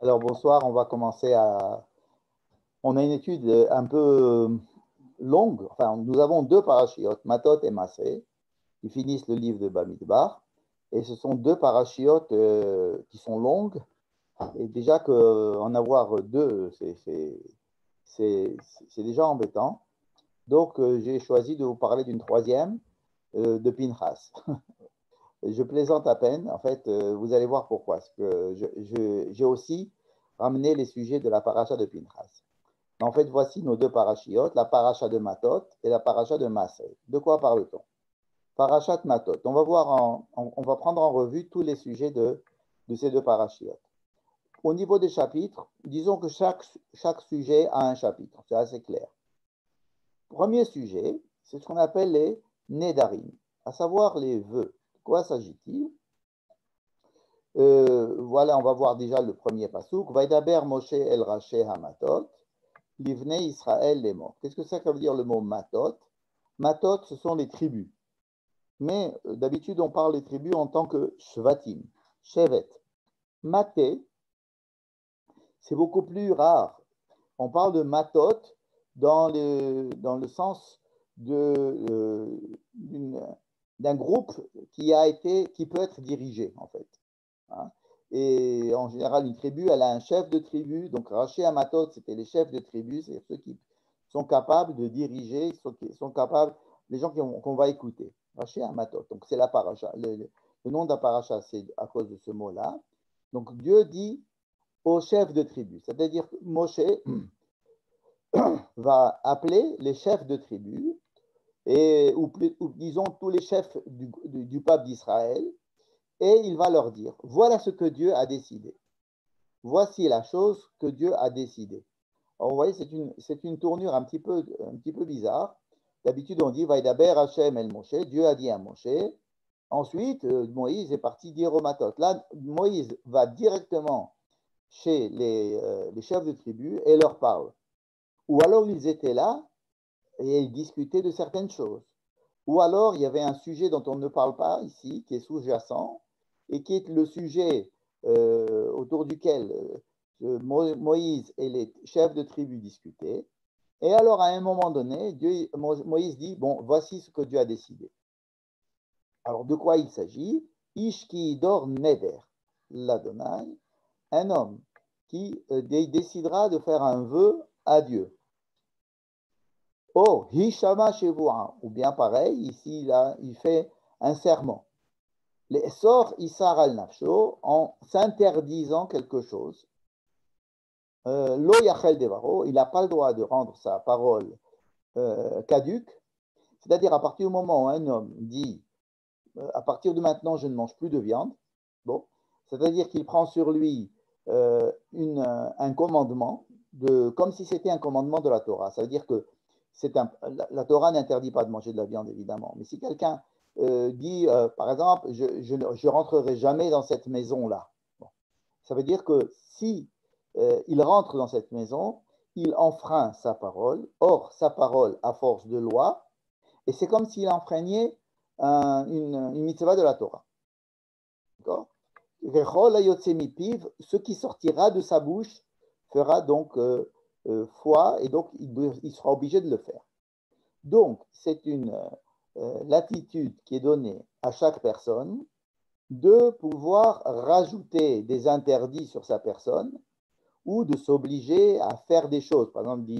Alors bonsoir, on va commencer à... On a une étude un peu longue. Enfin, nous avons deux parachiotes, Matot et Massé, qui finissent le livre de Bamidbar. Et ce sont deux parachiotes qui sont longues. Et déjà qu'en avoir deux, c'est déjà embêtant. Donc, j'ai choisi de vous parler d'une troisième, de Pinchas. Je plaisante à peine. En fait, vous allez voir pourquoi. Parce que j'ai aussi ramené les sujets de la paracha de Pinchas. En fait, voici nos deux parachiotes, la paracha de Matot et la paracha de Massé. De quoi parle-t-on? Parachat Matot. On va prendre en revue tous les sujets de ces deux parachiotes. Au niveau des chapitres, disons que chaque sujet a un chapitre. C'est assez clair. Premier sujet, c'est ce qu'on appelle les Nedarim, à savoir les vœux. De quoi s'agit-il? Voilà, on va voir déjà le premier pasouk. Vaidaber Moshe el Raché Hamatot. Livnei Israël les morts. Qu'est-ce que ça veut dire le mot matot? Matot, ce sont les tribus. Mais d'habitude, on parle des tribus en tant que shvatim, shevet. Maté, c'est beaucoup plus rare. On parle de matot dans le sens d'un groupe qui peut être dirigé, en fait. Hein? Et en général, une tribu, elle a un chef de tribu. Donc, Raché Amatot, c'était les chefs de tribu, c'est ceux qui sont capables de diriger, sont capables, les gens qu'on va écouter. Raché Amatot. Donc, c'est la paracha. Le nom de la paracha, c'est à cause de ce mot-là. Donc, Dieu dit aux chefs de tribu. C'est-à-dire que Moshe va appeler les chefs de tribu, ou disons tous les chefs du peuple d'Israël, et il va leur dire, voilà ce que Dieu a décidé. Voici la chose que Dieu a décidé. Alors, vous voyez, c'est une tournure un petit peu bizarre. D'habitude, on dit, Vaidaber Hashem el Moshe, Dieu a dit à Moshe. Ensuite, Moïse est parti dire au Matot. Là, Moïse va directement chez les chefs de tribu et leur parle. Ou alors, ils étaient là et ils discutaient de certaines choses. Ou alors, il y avait un sujet dont on ne parle pas ici, qui est sous-jacent, et qui est le sujet autour duquel Moïse et les chefs de tribu discutaient. Et alors, à un moment donné, Moïse dit, bon, voici ce que Dieu a décidé. Alors, de quoi il s'agit? Ishki dor neder, l'Adonai, un homme qui décidera de faire un vœu à Dieu. Oh, Hishama Shevuah, ou bien pareil, ici, là, il fait un serment. Les sort Issar al Nafsho en s'interdisant quelque chose. Lo Yachel Devaro, il n'a pas le droit de rendre sa parole caduque, c'est-à-dire à partir du moment où un homme dit à partir de maintenant, je ne mange plus de viande, bon, c'est-à-dire qu'il prend sur lui un commandement, comme si c'était un commandement de la Torah. Ça veut dire que la Torah n'interdit pas de manger de la viande, évidemment. Mais si quelqu'un dit, par exemple, je ne rentrerai jamais dans cette maison-là, bon, ça veut dire que si il rentre dans cette maison, il enfreint sa parole. Or, sa parole, à force de loi, et c'est comme s'il enfreignait une mitzvah de la Torah. D'accord? Ce qui sortira de sa bouche fera donc foi, et donc il sera obligé de le faire. Donc, c'est une latitude qui est donnée à chaque personne de pouvoir rajouter des interdits sur sa personne ou de s'obliger à faire des choses. Par exemple,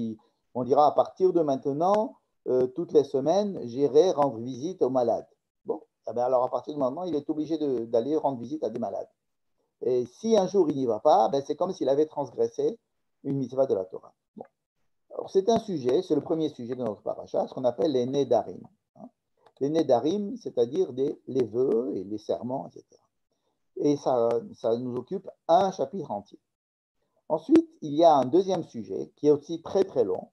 on dira à partir de maintenant, toutes les semaines, j'irai rendre visite aux malades. Bon, eh bien alors à partir de maintenant, il est obligé d'aller rendre visite à des malades. Et si un jour il n'y va pas, ben c'est comme s'il avait transgressé une mitzvah de la Torah. Bon. Alors c'est un sujet, c'est le premier sujet de notre paracha, ce qu'on appelle les nedarim. Les nedarim, c'est-à-dire les vœux et les serments, etc. Et ça nous occupe un chapitre entier. Ensuite, il y a un deuxième sujet qui est aussi très très long,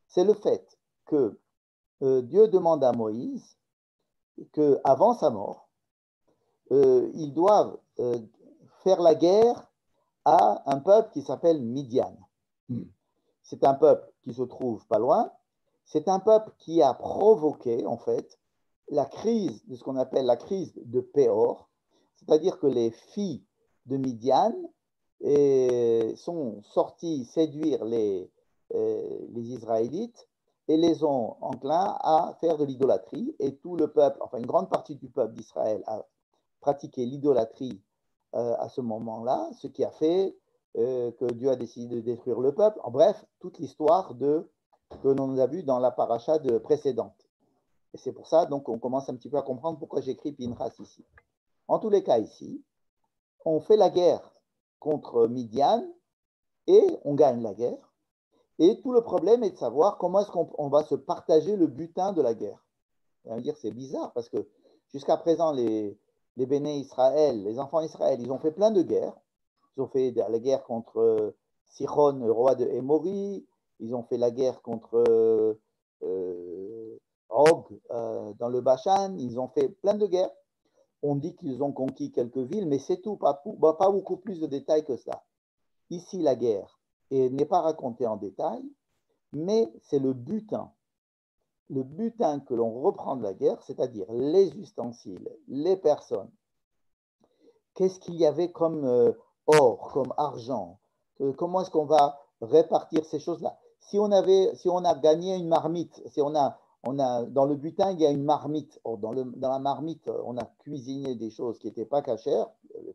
c'est le fait que Dieu demande à Moïse qu'avant sa mort, ils doivent faire la guerre à un peuple qui s'appelle Midian. C'est un peuple qui se trouve pas loin, c'est un peuple qui a provoqué en fait la crise de ce qu'on appelle la crise de Péor, c'est-à-dire que les filles de Midian et sont sortis séduire les Israélites et les ont enclins à faire de l'idolâtrie. Et tout le peuple, enfin une grande partie du peuple d'Israël a pratiqué l'idolâtrie à ce moment-là, ce qui a fait que Dieu a décidé de détruire le peuple. En bref, toute l'histoire que l'on a vue dans la paracha précédente. Et c'est pour ça donc on commence un petit peu à comprendre pourquoi j'écris Pinchas ici. En tous les cas ici, on fait la guerre contre Midian et on gagne la guerre. Et tout le problème est de savoir comment est-ce qu'on va se partager le butin de la guerre. On va dire c'est bizarre parce que jusqu'à présent, les béné Israël, les enfants d'Israël, ils ont fait plein de guerres. Ils ont fait la guerre contre Sichon, roi de Hémori. Ils ont fait la guerre contre Og dans le Bashan. Ils ont fait plein de guerres. On dit qu'ils ont conquis quelques villes, mais c'est tout, pas beaucoup plus de détails que ça. Ici, la guerre n'est pas racontée en détail, mais c'est le butin. Le butin que l'on reprend de la guerre, c'est-à-dire les ustensiles, les personnes. Qu'est-ce qu'il y avait comme or, comme argent? Comment est-ce qu'on va répartir ces choses-là? Si on a gagné une marmite, si on a dans le butin, il y a une marmite. Or, dans la marmite, on a cuisiné des choses qui n'étaient pas cachères,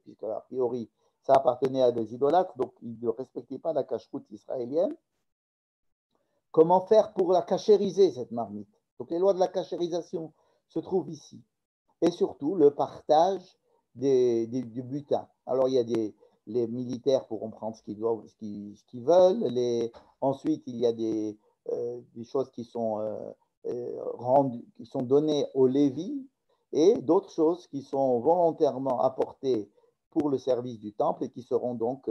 puisque a priori, ça appartenait à des idolâtres, donc ils ne respectaient pas la cacheroute israélienne. Comment faire pour la cachériser, cette marmite? Donc, les lois de la cachérisation se trouvent ici. Et surtout, le partage du butin. Alors, il y a les militaires pourront prendre ce qu'ils veulent. Ensuite, il y a des choses qui sont qui sont données aux Lévis et d'autres choses qui sont volontairement apportées pour le service du temple et qui seront donc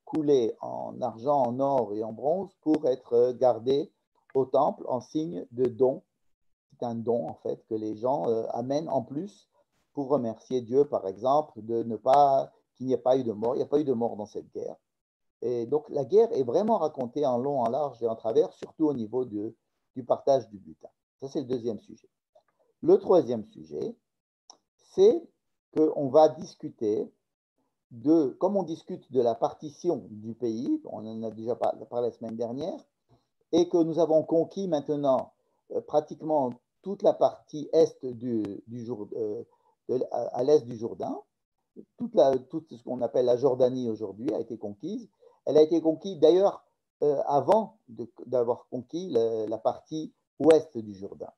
coulées en argent, en or et en bronze pour être gardées au temple en signe de don. C'est un don en fait que les gens amènent en plus pour remercier Dieu, par exemple, qu'il n'y ait pas eu de mort. Il n'y a pas eu de mort dans cette guerre. Et donc la guerre est vraiment racontée en long, en large et en travers, surtout au niveau du partage du butin. Ça, c'est le deuxième sujet. Le troisième sujet, c'est qu'on va discuter comme on discute de la partition du pays, on en a déjà parlé la semaine dernière, et que nous avons conquis maintenant pratiquement toute la partie est à l'est du Jourdain, tout ce qu'on appelle la Jordanie aujourd'hui a été conquise. Elle a été conquise d'ailleurs avant d'avoir conquis la partie ouest du Jourdain.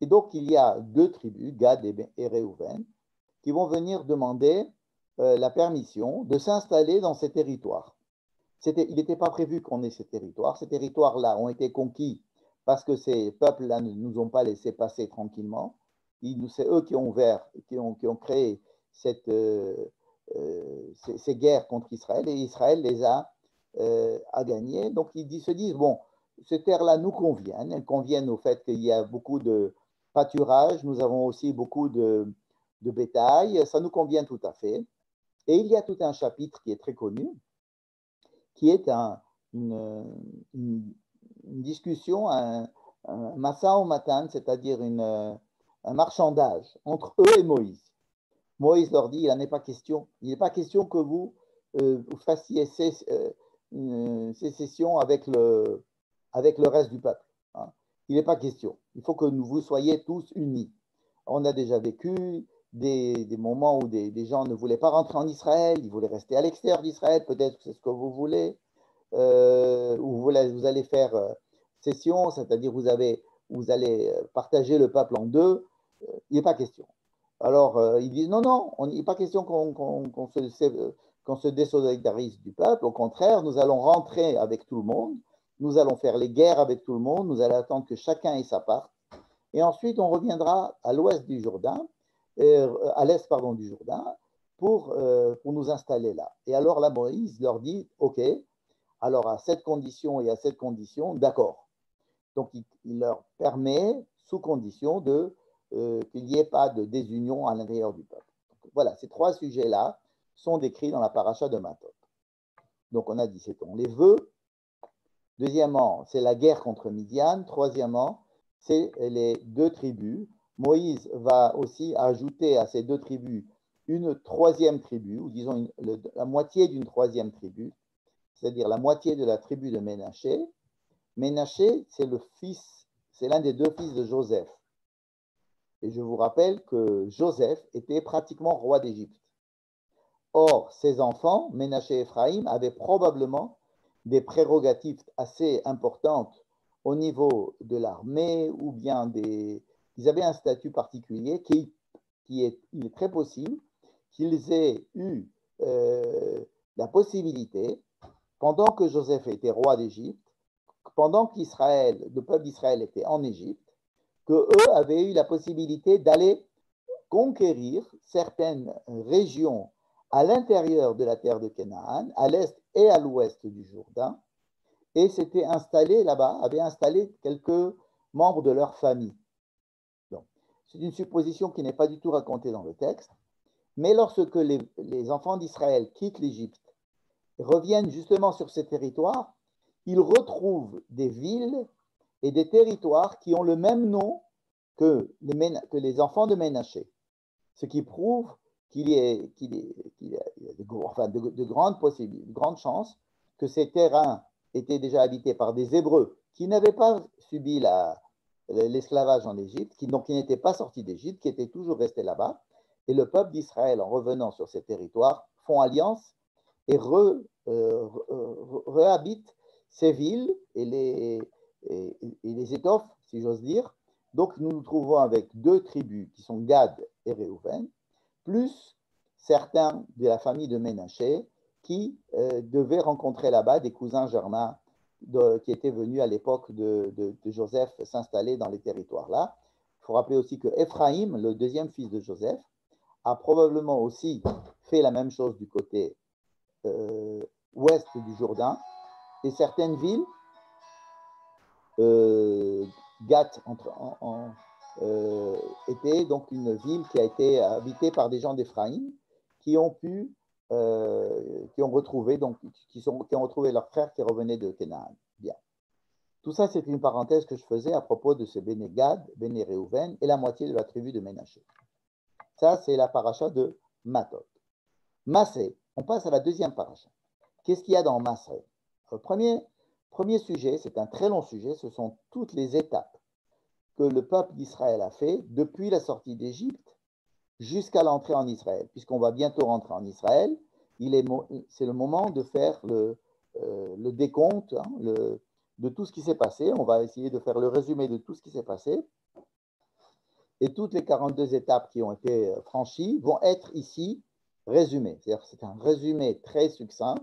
Et donc il y a deux tribus, Gad et Réhouven, qui vont venir demander la permission de s'installer dans ces territoires. Il n'était pas prévu qu'on ait ces territoires. Ces territoires-là ont été conquis parce que ces peuples-là ne nous ont pas laissé passer tranquillement. C'est eux qui ont créé ces guerres contre Israël et Israël les a gagnées. Donc ils se disent, bon, ces terres-là nous conviennent. Elles conviennent au fait qu'il y a beaucoup de pâturage. Nous avons aussi beaucoup de bétail. Ça nous convient tout à fait. Et il y a tout un chapitre qui est très connu, qui est une discussion, un massa au matin, c'est-à-dire un marchandage entre eux et Moïse. Moïse leur dit, il n'en est pas question. Il n'est pas question que vous fassiez une sécession avec le reste du peuple. Hein. Il n'est pas question. Il faut que vous soyez tous unis. On a déjà vécu des moments où des gens ne voulaient pas rentrer en Israël, ils voulaient rester à l'extérieur d'Israël, peut-être que c'est ce que vous voulez, ou vous allez faire cession, c'est-à-dire vous allez partager le peuple en deux, il n'est pas question. Alors, ils disent non, il n'est pas question qu'on se désolidarise du peuple, au contraire, nous allons rentrer avec tout le monde, nous allons faire les guerres avec tout le monde, nous allons attendre que chacun ait sa part, et ensuite on reviendra à l'ouest du Jourdain, à l'est, pardon, du Jourdain, pour nous installer là. Et alors là, Moïse leur dit, ok, alors à cette condition et à cette condition, d'accord. Donc il leur permet, sous condition qu'il n'y ait pas de désunion à l'intérieur du peuple. Donc, voilà, ces trois sujets-là sont décrits dans la paracha de Matot. Donc on a dit, c'est les vœux. Deuxièmement, c'est la guerre contre Midian. Troisièmement, c'est les deux tribus. Moïse va aussi ajouter à ces deux tribus une troisième tribu, ou disons la moitié d'une troisième tribu, c'est-à-dire la moitié de la tribu de Ménaché. Ménaché, c'est l'un des deux fils de Joseph. Et je vous rappelle que Joseph était pratiquement roi d'Égypte. Or, ses enfants, Ménaché et Ephraïm, avaient probablement des prérogatives assez importantes au niveau de l'armée ou bien ils avaient un statut particulier il est très possible qu'ils aient eu la possibilité, pendant que Joseph était roi d'Égypte, pendant que le peuple d'Israël était en Égypte, qu'eux avaient eu la possibilité d'aller conquérir certaines régions à l'intérieur de la terre de Canaan, à l'est et à l'ouest du Jourdain, et s'étaient installés là-bas, avaient installé quelques membres de leur famille. C'est une supposition qui n'est pas du tout racontée dans le texte, mais lorsque les enfants d'Israël quittent l'Égypte et reviennent justement sur ces territoires, ils retrouvent des villes et des territoires qui ont le même nom que les enfants de Ménaché, ce qui prouve qu'il y a de grandes chances que ces terrains étaient déjà habités par des Hébreux qui n'avaient pas subi l'esclavage en Égypte, donc qui n'étaient pas sortis d'Égypte, qui étaient toujours restés là-bas. Et le peuple d'Israël, en revenant sur ces territoires, font alliance et réhabitent ces villes et les étoffent, si j'ose dire. Donc nous nous trouvons avec deux tribus qui sont Gad et Réhouven, plus certains de la famille de Ménaché qui devaient rencontrer là-bas des cousins germains qui étaient venus à l'époque de Joseph s'installer dans les territoires-là. Il faut rappeler aussi que Éphraïm, le deuxième fils de Joseph, a probablement aussi fait la même chose du côté ouest du Jourdain, et certaines villes, Gath était donc une ville qui a été habitée par des gens d'Éphraïm qui ont retrouvé leurs frères qui revenaient de Canaan. Bien. Tout ça, c'est une parenthèse que je faisais à propos de ce Béné Gad, Béné Réhouven et la moitié de la tribu de Ménaché. Ça, c'est la paracha de Matot. Massé, on passe à la deuxième paracha. Qu'est-ce qu'il y a dans Massé? Le premier sujet, c'est un très long sujet, ce sont toutes les étapes que le peuple d'Israël a fait depuis la sortie d'Égypte jusqu'à l'entrée en Israël. Puisqu'on va bientôt rentrer en Israël, c'est le moment de faire le décompte de tout ce qui s'est passé. On va essayer de faire le résumé de tout ce qui s'est passé. Et toutes les 42 étapes qui ont été franchies vont être ici résumées. C'est-à-dire que c'est un résumé très succinct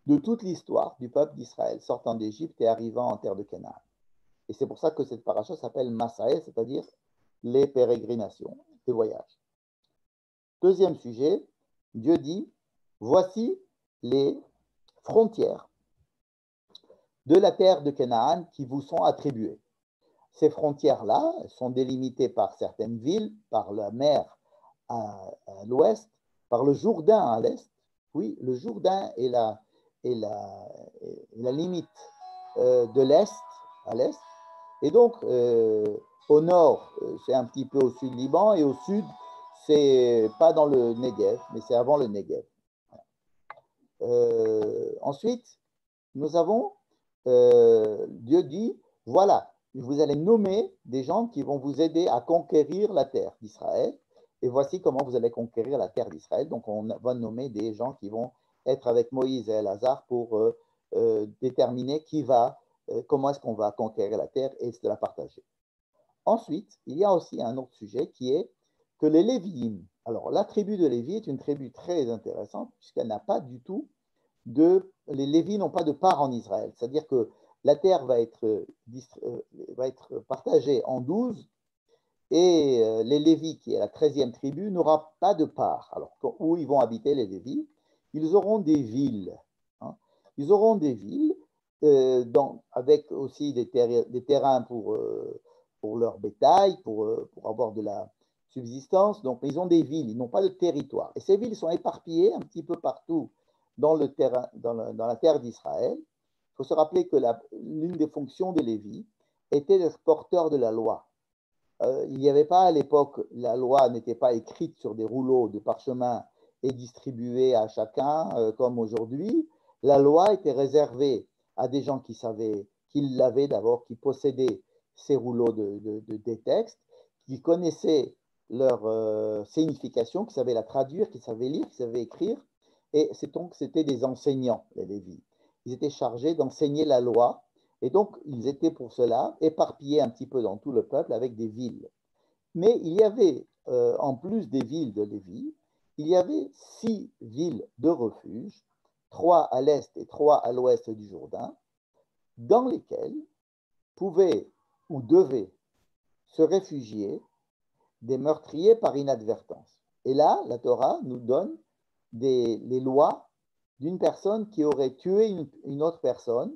de toute l'histoire du peuple d'Israël sortant d'Égypte et arrivant en terre de Canaan. Et c'est pour ça que cette paracha s'appelle Massaé, c'est-à-dire les pérégrinations, les voyages. Deuxième sujet, Dieu dit, voici les frontières de la terre de Canaan qui vous sont attribuées. Ces frontières-là sont délimitées par certaines villes, par la mer à l'ouest, par le Jourdain à l'est. Oui, le Jourdain est la limite de l'est à l'est. Et donc, au nord, c'est un petit peu au sud du Liban, et au sud, c'est pas dans le Negev, mais c'est avant le Negev. Ensuite, nous avons, Dieu dit, voilà, vous allez nommer des gens qui vont vous aider à conquérir la terre d'Israël, et voici comment vous allez conquérir la terre d'Israël. Donc, on va nommer des gens qui vont être avec Moïse et Elazar pour déterminer comment est-ce qu'on va conquérir la terre et se la partager. Ensuite, il y a aussi un autre sujet qui est que les Lévi'im, alors la tribu de Lévi est une tribu très intéressante puisqu'elle n'a pas du tout les Lévis n'ont pas de part en Israël, c'est-à-dire que la terre va être partagée en 12 et les Lévis, qui est la 13e tribu, n'aura pas de part. Alors, où ils vont habiter les Lévis? Ils auront des villes. Hein. Ils auront des villes avec aussi des terrains pour leur bétail, pour avoir de la subsistance. Donc, ils ont des villes, ils n'ont pas de territoire. Et ces villes sont éparpillées un petit peu partout dans la terre d'Israël. Il faut se rappeler que l'une des fonctions de Lévi était d'être porteur de la loi. Il n'y avait pas à l'époque, la loi n'était pas écrite sur des rouleaux de parchemin et distribuée à chacun comme aujourd'hui. La loi était réservée à des gens qui savaient, qui l'avaient d'abord, qui possédaient ces rouleaux des textes, qui connaissaient leur signification, qui savaient la traduire, qui savaient lire, qui savaient écrire. Et c'était des enseignants, les Lévites. Ils étaient chargés d'enseigner la loi. Et donc, ils étaient pour cela éparpillés un petit peu dans tout le peuple avec des villes. Mais il y avait, en plus des villes de Lévi, il y avait 6 villes de refuge, 3 à l'est et 3 à l'ouest du Jourdain, dans lesquelles pouvaient ou devaient se réfugier des meurtriers par inadvertance. Et là, la Torah nous donne les lois d'une personne qui aurait tué une autre personne,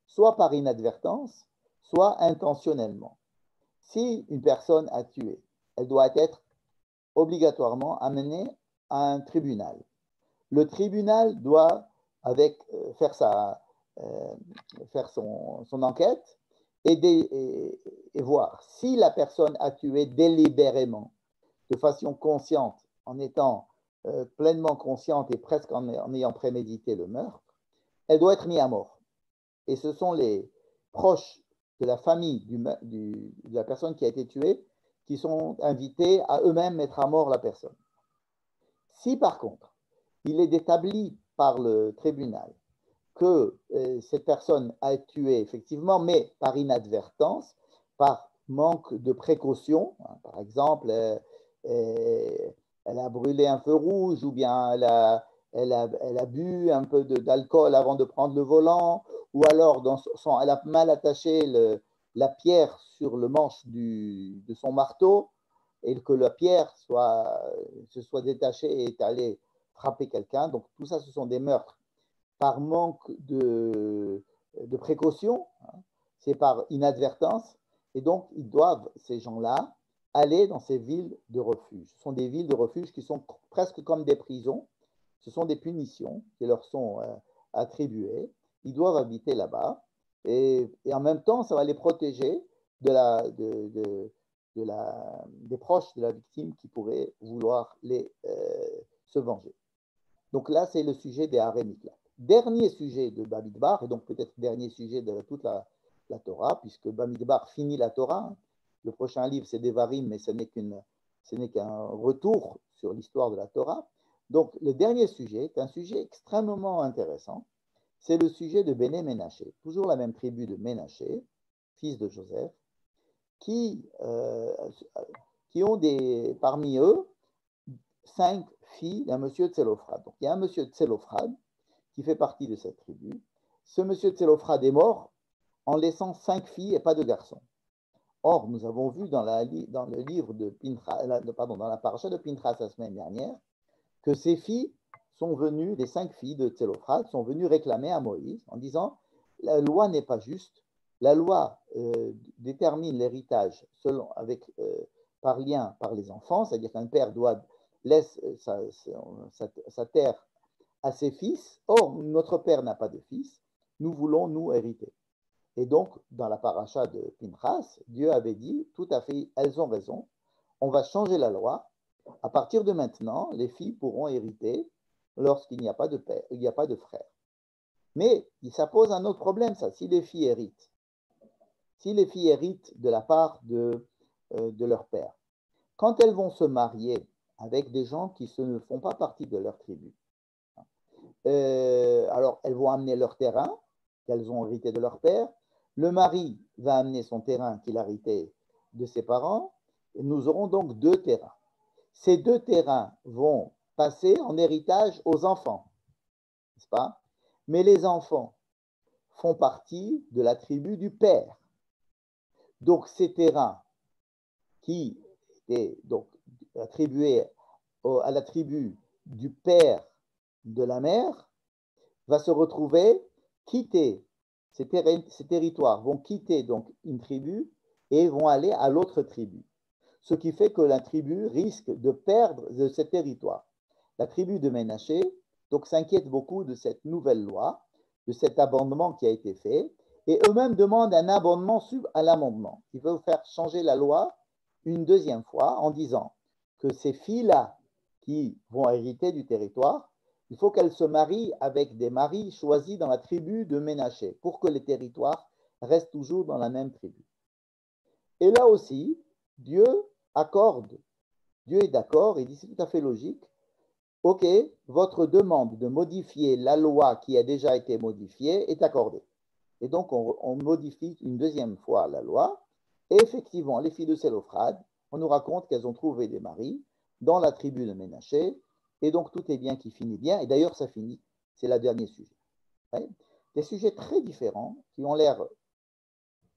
soit par inadvertance, soit intentionnellement. Si une personne a tué, elle doit être obligatoirement amenée à un tribunal. Le tribunal doit faire son enquête et voir si la personne a tué délibérément, de façon consciente, en étant pleinement consciente et presque en ayant prémédité le meurtre, elle doit être mise à mort. Et ce sont les proches de la famille de la personne qui a été tuée qui sont invités à eux-mêmes mettre à mort la personne. Si par contre, il est établi par le tribunal que cette personne a tué effectivement, mais par inadvertance, par manque de précaution, hein, par exemple, elle a brûlé un feu rouge ou bien elle a bu un peu d'alcool avant de prendre le volant, ou alors elle a mal attaché la pierre sur le manche de son marteau et que la pierre se soit détachée et est allée frapper quelqu'un. Donc tout ça, ce sont des meurtres par manque de précaution, hein, c'est par inadvertance, et donc ils doivent, ces gens-là, aller dans ces villes de refuge. Ce sont des villes de refuge qui sont presque comme des prisons, ce sont des punitions qui leur sont attribuées, ils doivent habiter là-bas, et en même temps, ça va les protéger des proches de la victime qui pourraient vouloir se venger. Donc là, c'est le sujet des Haré Miklat. Dernier sujet de Bamidbar, et donc peut-être dernier sujet de toute la Torah, puisque Bamidbar finit la Torah. Le prochain livre, c'est Devarim, mais ce n'est qu'un retour sur l'histoire de la Torah. Donc le dernier sujet est un sujet extrêmement intéressant. C'est le sujet de Béné Ménaché, toujours la même tribu de Ménaché, fils de Joseph, qui ont parmi eux 5 filles d'un monsieur Tselophrad. Donc il y a un monsieur Tselophrad qui fait partie de cette tribu. Ce monsieur Tselophrad est mort en laissant 5 filles et pas de garçons. Or, nous avons vu dans le livre de Pinchas, dans la paracha de Pinchas la semaine dernière, que ces filles sont venues, les 5 filles de Tselophrad sont venues réclamer à Moïse en disant la loi n'est pas juste, la loi détermine l'héritage par lien par les enfants, c'est-à-dire qu'un père laisse sa terre à ses fils. Or, notre père n'a pas de fils, nous voulons nous hériter. Et donc, dans la paracha de Pinchas, Dieu avait dit, tout à fait, elles ont raison, on va changer la loi. À partir de maintenant, les filles pourront hériter lorsqu'il n'y a pas de père, il n'y a pas de frère. Mais ça pose un autre problème, ça. Si les filles héritent de la part de leur père, quand elles vont se marier avec des gens qui ne font pas partie de leur tribu, alors elles vont amener leur terrain qu'elles ont hérité de leur père. Le mari va amener son terrain qu'il a hérité de ses parents. Et nous aurons donc 2 terrains. Ces 2 terrains vont passer en héritage aux enfants, n'est-ce pas? Mais les enfants font partie de la tribu du père. Donc ces terrains qui étaient donc attribués à la tribu du père de la mère va se retrouver quitter ces territoires, vont quitter donc une tribu et vont aller à l'autre tribu. Ce qui fait que la tribu risque de perdre de ces territoires. La tribu de Ménaché donc s'inquiète beaucoup de cette nouvelle loi, de cet abondement qui a été fait, et eux-mêmes demandent un abondement à l'amendement. Ils veulent faire changer la loi une deuxième fois en disant que ces filles-là qui vont hériter du territoire, il faut qu'elles se marient avec des maris choisis dans la tribu de Ménaché pour que les territoires restent toujours dans la même tribu. Et là aussi, Dieu accorde, Dieu est d'accord et dit c'est tout à fait logique. Ok, votre demande de modifier la loi qui a déjà été modifiée est accordée. Et donc, on modifie une deuxième fois la loi. Et effectivement, les filles de Sélophrad, on nous raconte qu'elles ont trouvé des maris dans la tribu de Ménaché. Et donc, tout est bien qui finit bien. Et d'ailleurs, ça finit. C'est le dernier sujet. Ouais. Des sujets très différents qui ont l'air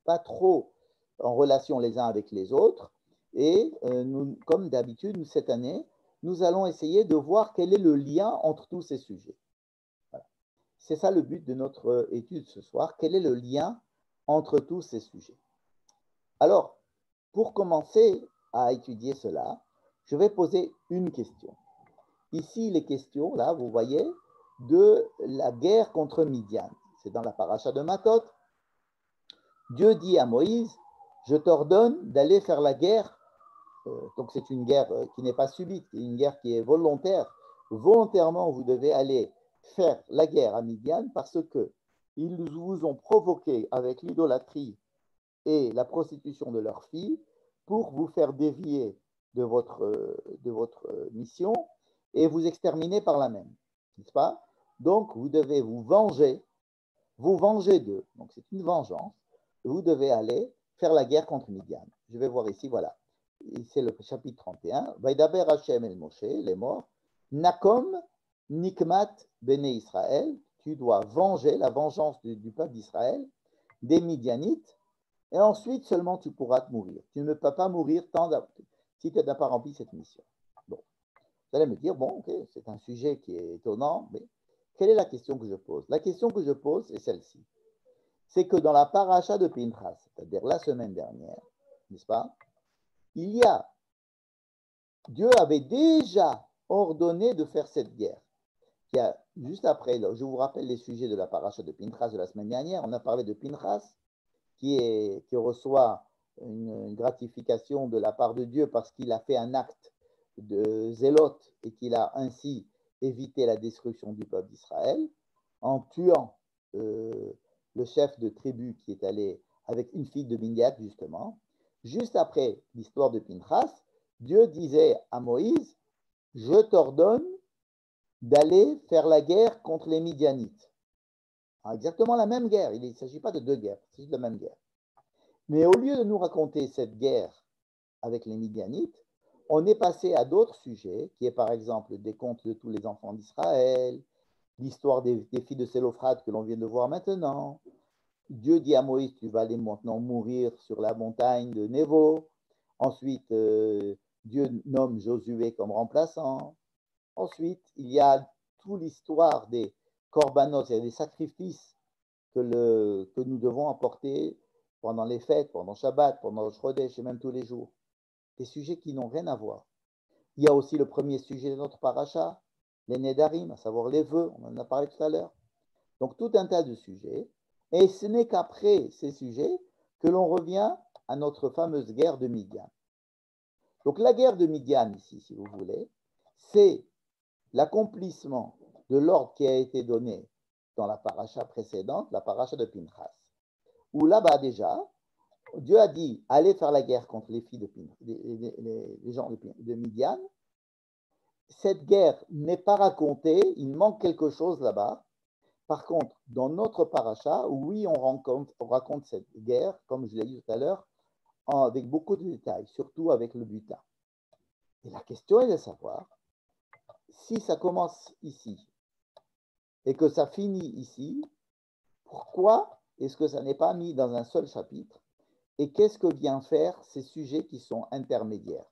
pas trop en relation les uns avec les autres. Et nous, comme d'habitude, cette année, nous allons essayer de voir quel est le lien entre tous ces sujets. Voilà. C'est ça le but de notre étude ce soir. Quel est le lien entre tous ces sujets? Alors, pour commencer à étudier cela, je vais poser une question. Ici, les questions, là, vous voyez, de la guerre contre Midian. C'est dans la paracha de Matot. Dieu dit à Moïse, je t'ordonne d'aller faire la guerre. Donc c'est une guerre qui n'est pas subite, une guerre qui est volontaire. Volontairement, vous devez aller faire la guerre à Midian parce qu'ils vous ont provoqué avec l'idolâtrie et la prostitution de leurs filles pour vous faire dévier de votre mission et vous exterminer par la même, n'est-ce pas? Donc vous devez vous venger d'eux. Donc c'est une vengeance. Vous devez aller faire la guerre contre Midian. Je vais voir ici, voilà. C'est le chapitre 31. Vaidaber Hashem el Moshe, les morts. Nakom nikmat bene Israël. Tu dois venger la vengeance du peuple d'Israël, des Midianites, et ensuite seulement tu pourras te mourir. Tu ne peux pas mourir si tu n'as pas rempli cette mission. Bon. Vous allez me dire, bon, ok, c'est un sujet qui est étonnant, mais quelle est la question que je pose? La question que je pose est celle-ci. C'est que dans la paracha de Pinchas, c'est-à-dire la semaine dernière, n'est-ce pas, Dieu avait déjà ordonné de faire cette guerre. Juste après, je vous rappelle les sujets de la paracha de Pinchas de la semaine dernière, on a parlé de Pinchas qui reçoit une gratification de la part de Dieu parce qu'il a fait un acte de zélote et qu'il a ainsi évité la destruction du peuple d'Israël en tuant le chef de tribu qui est allé avec une fille de Midian, justement. Juste après l'histoire de Pinchas, Dieu disait à Moïse, je t'ordonne d'aller faire la guerre contre les Midianites. Alors, exactement la même guerre, il ne s'agit pas de deux guerres, il s'agit de la même guerre. Mais au lieu de nous raconter cette guerre avec les Midianites, on est passé à d'autres sujets, qui est par exemple des contes de tous les enfants d'Israël, l'histoire des filles de Sélophrad que l'on vient de voir maintenant. Dieu dit à Moïse, tu vas aller maintenant mourir sur la montagne de Névo. Ensuite, Dieu nomme Josué comme remplaçant. Ensuite, il y a toute l'histoire des korbanos, c'est-à-dire des sacrifices que nous devons apporter pendant les fêtes, pendant Shabbat, pendant le Chodesh et même tous les jours. Des sujets qui n'ont rien à voir. Il y a aussi le premier sujet de notre paracha, les Nedarim, à savoir les vœux, on en a parlé tout à l'heure. Donc tout un tas de sujets. Et ce n'est qu'après ces sujets que l'on revient à notre fameuse guerre de Midian. Donc la guerre de Midian, ici, si vous voulez, c'est l'accomplissement de l'ordre qui a été donné dans la paracha précédente, la paracha de Pinchas, où là-bas déjà, Dieu a dit, allez faire la guerre contre les filles les gens de Midian. Cette guerre n'est pas racontée, il manque quelque chose là-bas. Par contre, dans notre paracha, oui, on raconte cette guerre, comme je l'ai dit tout à l'heure, avec beaucoup de détails, surtout avec le butin. Et la question est de savoir, si ça commence ici et que ça finit ici, pourquoi est-ce que ça n'est pas mis dans un seul chapitre? Et qu'est-ce que viennent faire ces sujets qui sont intermédiaires?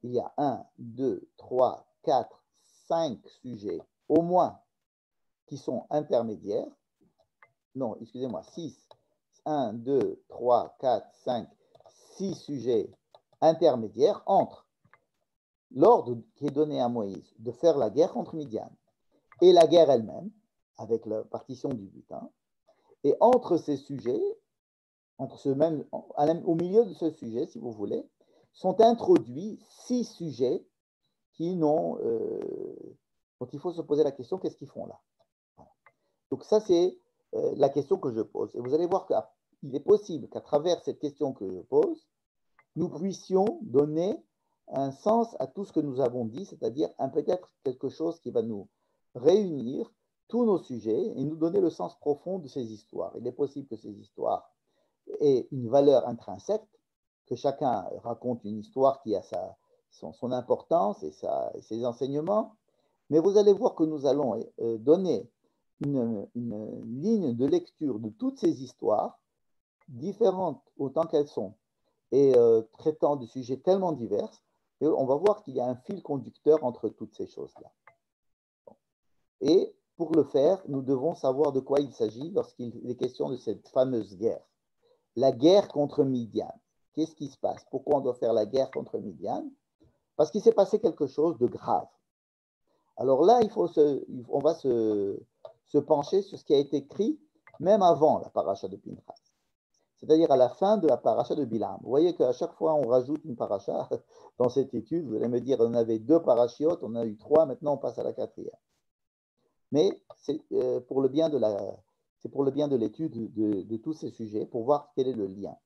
Il y a 1, 2, 3, 4, 5 sujets, au moins, qui sont intermédiaires. Non, excusez-moi, 6. 1, 2, 3, 4, 5, 6 sujets intermédiaires entre l'ordre qui est donné à Moïse de faire la guerre contre Midian et la guerre elle-même, avec la partition du butin. Et entre ces sujets, au milieu de ce sujet, si vous voulez, sont introduits 6 sujets dont il faut se poser la question, qu'est-ce qu'ils font là? Donc ça, c'est la question que je pose. Et vous allez voir qu'il est possible qu'à travers cette question que je pose, nous puissions donner un sens à tout ce que nous avons dit, c'est-à-dire peut-être quelque chose qui va nous réunir tous nos sujets et nous donner le sens profond de ces histoires. Il est possible que ces histoires aient une valeur intrinsèque, que chacun raconte une histoire qui a son importance et ses enseignements, mais vous allez voir que nous allons donner une ligne de lecture de toutes ces histoires, différentes autant qu'elles sont, et traitant de sujets tellement divers, et on va voir qu'il y a un fil conducteur entre toutes ces choses-là. Et pour le faire, nous devons savoir de quoi il s'agit lorsqu'il est question de cette fameuse guerre. La guerre contre Midian. Qu'est-ce qui se passe? Pourquoi on doit faire la guerre contre Midian? Parce qu'il s'est passé quelque chose de grave. Alors là, on va se pencher sur ce qui a été écrit même avant la paracha de Pinchas, c'est-à-dire à la fin de la paracha de Bilam. Vous voyez qu'à chaque fois, on rajoute une paracha dans cette étude. Vous allez me dire, on avait 2 parachiotes, on a eu 3, maintenant on passe à la 4e. Mais c'est pour le bien de l'étude de tous ces sujets, pour voir quel est le lien.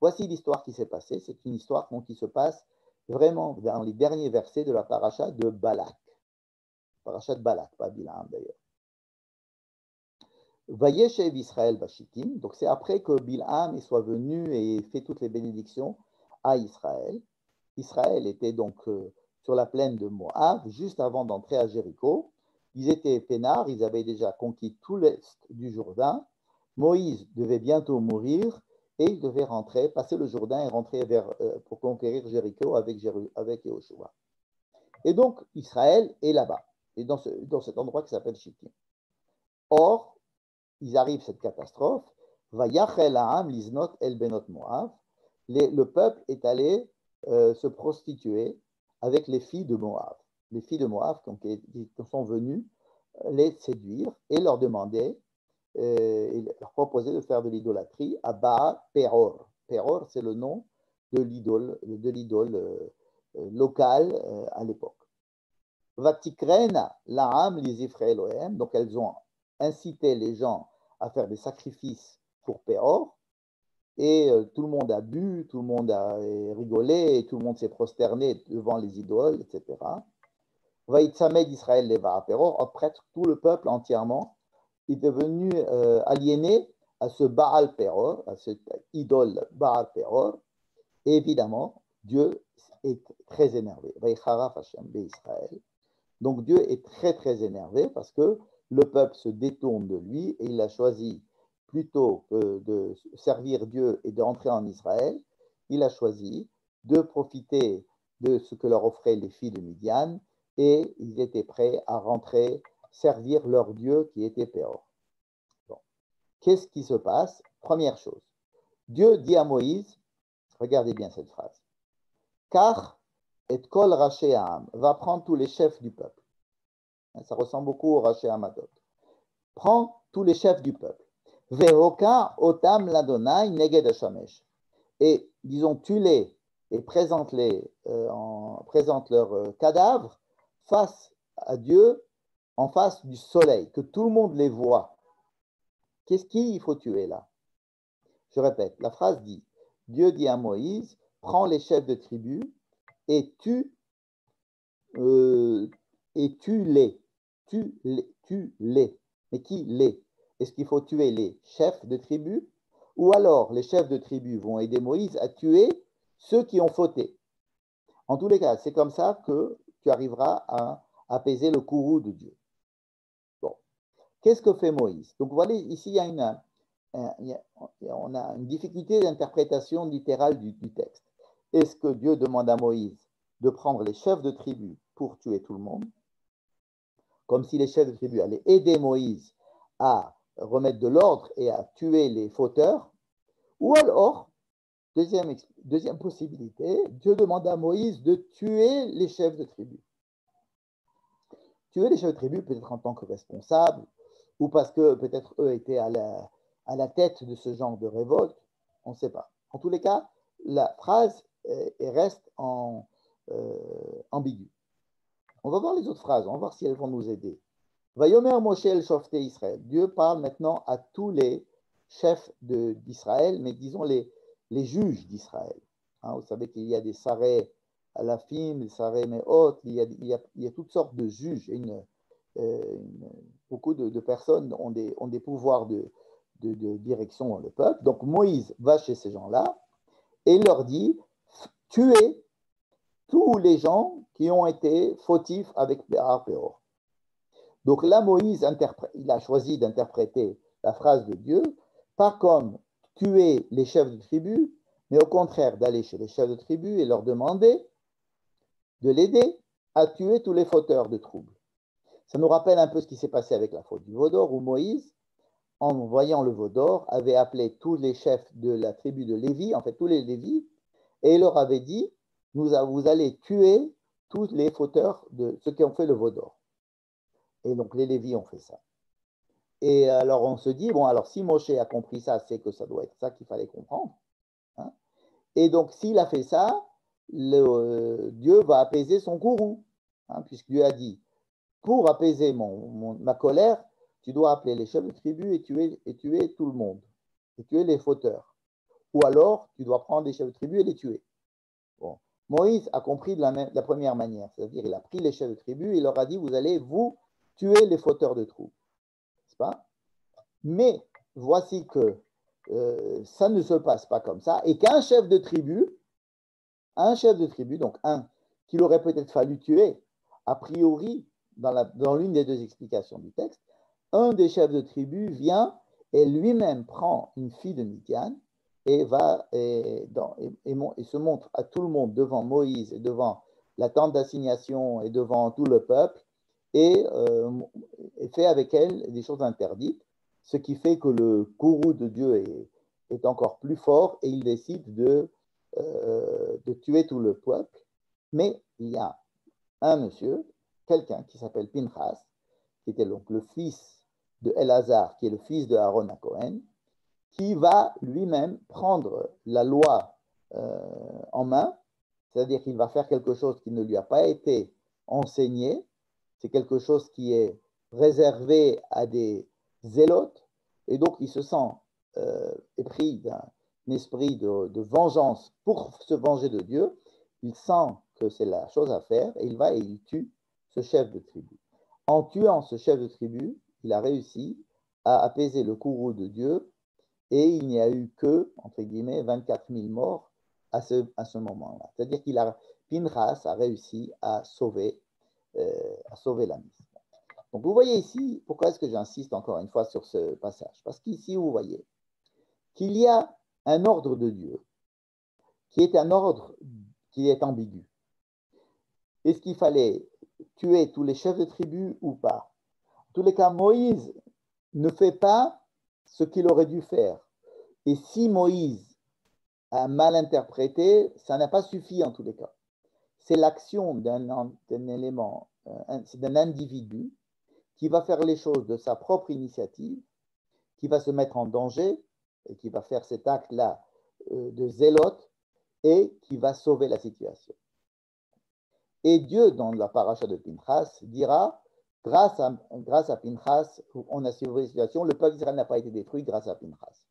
Voici l'histoire qui s'est passée. C'est une histoire qui se passe vraiment dans les derniers versets de la paracha de Balak. Paracha de Balak, pas Bilam d'ailleurs. Vayeshev Israël Bashitim, donc c'est après que Bilham soit venu et fait toutes les bénédictions à Israël. Israël était donc sur la plaine de Moab, juste avant d'entrer à Jéricho. Ils étaient peinards, ils avaient déjà conquis tout l'est du Jourdain. Moïse devait bientôt mourir et il devait rentrer, passer le Jourdain et rentrer pour conquérir Jéricho avec Yehoshua. Et donc Israël est là-bas, et dans cet endroit qui s'appelle Shittim. Or, ils arrivent cette catastrophe, Vayachel ha'am liznot el benot Moab, le peuple est allé se prostituer avec les filles de Moab. Les filles de Moab qui sont venues les séduire et leur demander, et leur proposer de faire de l'idolâtrie à Baal Peror. Peror, c'est le nom de l'idole locale à l'époque. Vatikrena la'am lizifre Elohem, donc elles ont incité les gens à faire des sacrifices pour Péor, et tout le monde a bu, tout le monde a rigolé, et tout le monde s'est prosterné devant les idoles, etc. Vaïtsamed Israël leva à Péor, après tout le peuple entièrement est devenu aliéné à ce Baal Péor, à cette idole Baal Péor, et évidemment, Dieu est très énervé. Vaïcharaf Hashem Israël. Donc Dieu est très très énervé parce que le peuple se détourne de lui et il a choisi, plutôt que de servir Dieu et d'entrer en Israël, il a choisi de profiter de ce que leur offraient les filles de Midian et ils étaient prêts à rentrer, servir leur Dieu qui était Péor. Bon. Qu'est-ce qui se passe? Première chose, Dieu dit à Moïse, regardez bien cette phrase, car et kol raché Ha'am, va prendre tous les chefs du peuple. Ça ressemble beaucoup au Raché Hamadot. Prends tous les chefs du peuple. Vehoka otam ladonai neged hashamesh. Et disons, tue-les et présente leurs cadavres face à Dieu, en face du soleil, que tout le monde les voit. Qu'est-ce qu'il faut tuer là? Je répète, la phrase dit, Dieu dit à Moïse, prends les chefs de tribu et tue-les. Tue-les. Mais qui les? Est-ce qu'il faut tuer les chefs de tribu? Ou alors les chefs de tribu vont aider Moïse à tuer ceux qui ont fauté? En tous les cas, c'est comme ça que tu arriveras à apaiser le courroux de Dieu. Bon. Qu'est-ce que fait Moïse? Donc voilà, ici, on a une difficulté d'interprétation littérale du texte. Est-ce que Dieu demande à Moïse de prendre les chefs de tribu pour tuer tout le monde, comme si les chefs de tribu allaient aider Moïse à remettre de l'ordre et à tuer les fauteurs, ou alors, deuxième possibilité, Dieu demande à Moïse de tuer les chefs de tribu. Tuer les chefs de tribu peut-être en tant que responsable, ou parce que peut-être eux étaient à la tête de ce genre de révolte, on ne sait pas. En tous les cas, la phrase reste ambiguë. On va voir les autres phrases, on va voir si elles vont nous aider. Vayomer Moshe el Shofte Israël. Dieu parle maintenant à tous les chefs d'Israël, mais disons les juges d'Israël. Hein, vous savez qu'il y a des sarés à la film, des sarés méhot, il y a toutes sortes de juges. Beaucoup de personnes ont des pouvoirs de direction dans le peuple. Donc Moïse va chez ces gens-là et leur dit, tuez tous les gens qui ont été fautifs avec Béar Péor. Donc là, Moïse, il a choisi d'interpréter la phrase de Dieu, pas comme tuer les chefs de tribu, mais au contraire d'aller chez les chefs de tribu et leur demander de l'aider à tuer tous les fauteurs de troubles. Ça nous rappelle un peu ce qui s'est passé avec la faute du veau d'or, où Moïse, en voyant le veau d'or, avait appelé tous les chefs de la tribu de Lévi, en fait tous les Lévis, et il leur avait dit, vous allez tuer tous les fauteurs de ceux qui ont fait le veau d'or. Et donc les Lévis ont fait ça. Et alors on se dit, bon, alors si Moshe a compris ça, c'est que ça doit être ça qu'il fallait comprendre. Hein. Et donc s'il a fait ça, Dieu va apaiser son courroux, hein, puisque Dieu a dit, pour apaiser ma colère, tu dois appeler les chefs de tribu et tuer tout le monde, et tuer les fauteurs. Ou alors, tu dois prendre des chefs de tribu et les tuer. Bon. Moïse a compris de la première manière, c'est-à-dire il a pris les chefs de tribu et il leur a dit, vous allez vous tuer les fauteurs de troubles. N'est-ce pas? Mais voici que ça ne se passe pas comme ça, et qu'un chef de tribu, donc un qu'il aurait peut-être fallu tuer, a priori, dans l'une des deux explications du texte, un des chefs de tribu vient et lui-même prend une fille de Midian et se montre à tout le monde devant Moïse et devant la tente d'assignation et devant tout le peuple et fait avec elle des choses interdites, ce qui fait que le courroux de Dieu est encore plus fort et il décide de tuer tout le peuple. Mais il y a un monsieur, quelqu'un qui s'appelle Pinchas, qui était donc le fils de Elazar, qui est le fils de Aaron à Cohen, qui va lui-même prendre la loi en main, c'est-à-dire qu'il va faire quelque chose qui ne lui a pas été enseigné, c'est quelque chose qui est réservé à des zélotes, et donc il se sent épris d'un esprit de vengeance pour se venger de Dieu. Il sent que c'est la chose à faire, et il va et il tue ce chef de tribu. En tuant ce chef de tribu, il a réussi à apaiser le courroux de Dieu, et il n'y a eu que, entre guillemets, 24 000 morts à ce moment-là. C'est-à-dire Pinchas a réussi à sauver la mise. Donc vous voyez ici, pourquoi est-ce que j'insiste encore une fois sur ce passage? Parce qu'ici, vous voyez qu'il y a un ordre de Dieu qui est un ordre qui est ambigu. Est-ce qu'il fallait tuer tous les chefs de tribu ou pas? En tous les cas, Moïse ne fait pas ce qu'il aurait dû faire. Et si Moïse a mal interprété, ça n'a pas suffi en tous les cas. C'est l'action d'un élément, d'un individu qui va faire les choses de sa propre initiative, qui va se mettre en danger et qui va faire cet acte-là de zélote et qui va sauver la situation. Et Dieu, dans la paracha de Pinchas, dira, grâce à Pinchas, on a sauvé la situation, le peuple d'Israël n'a pas été détruit grâce à Pinchas.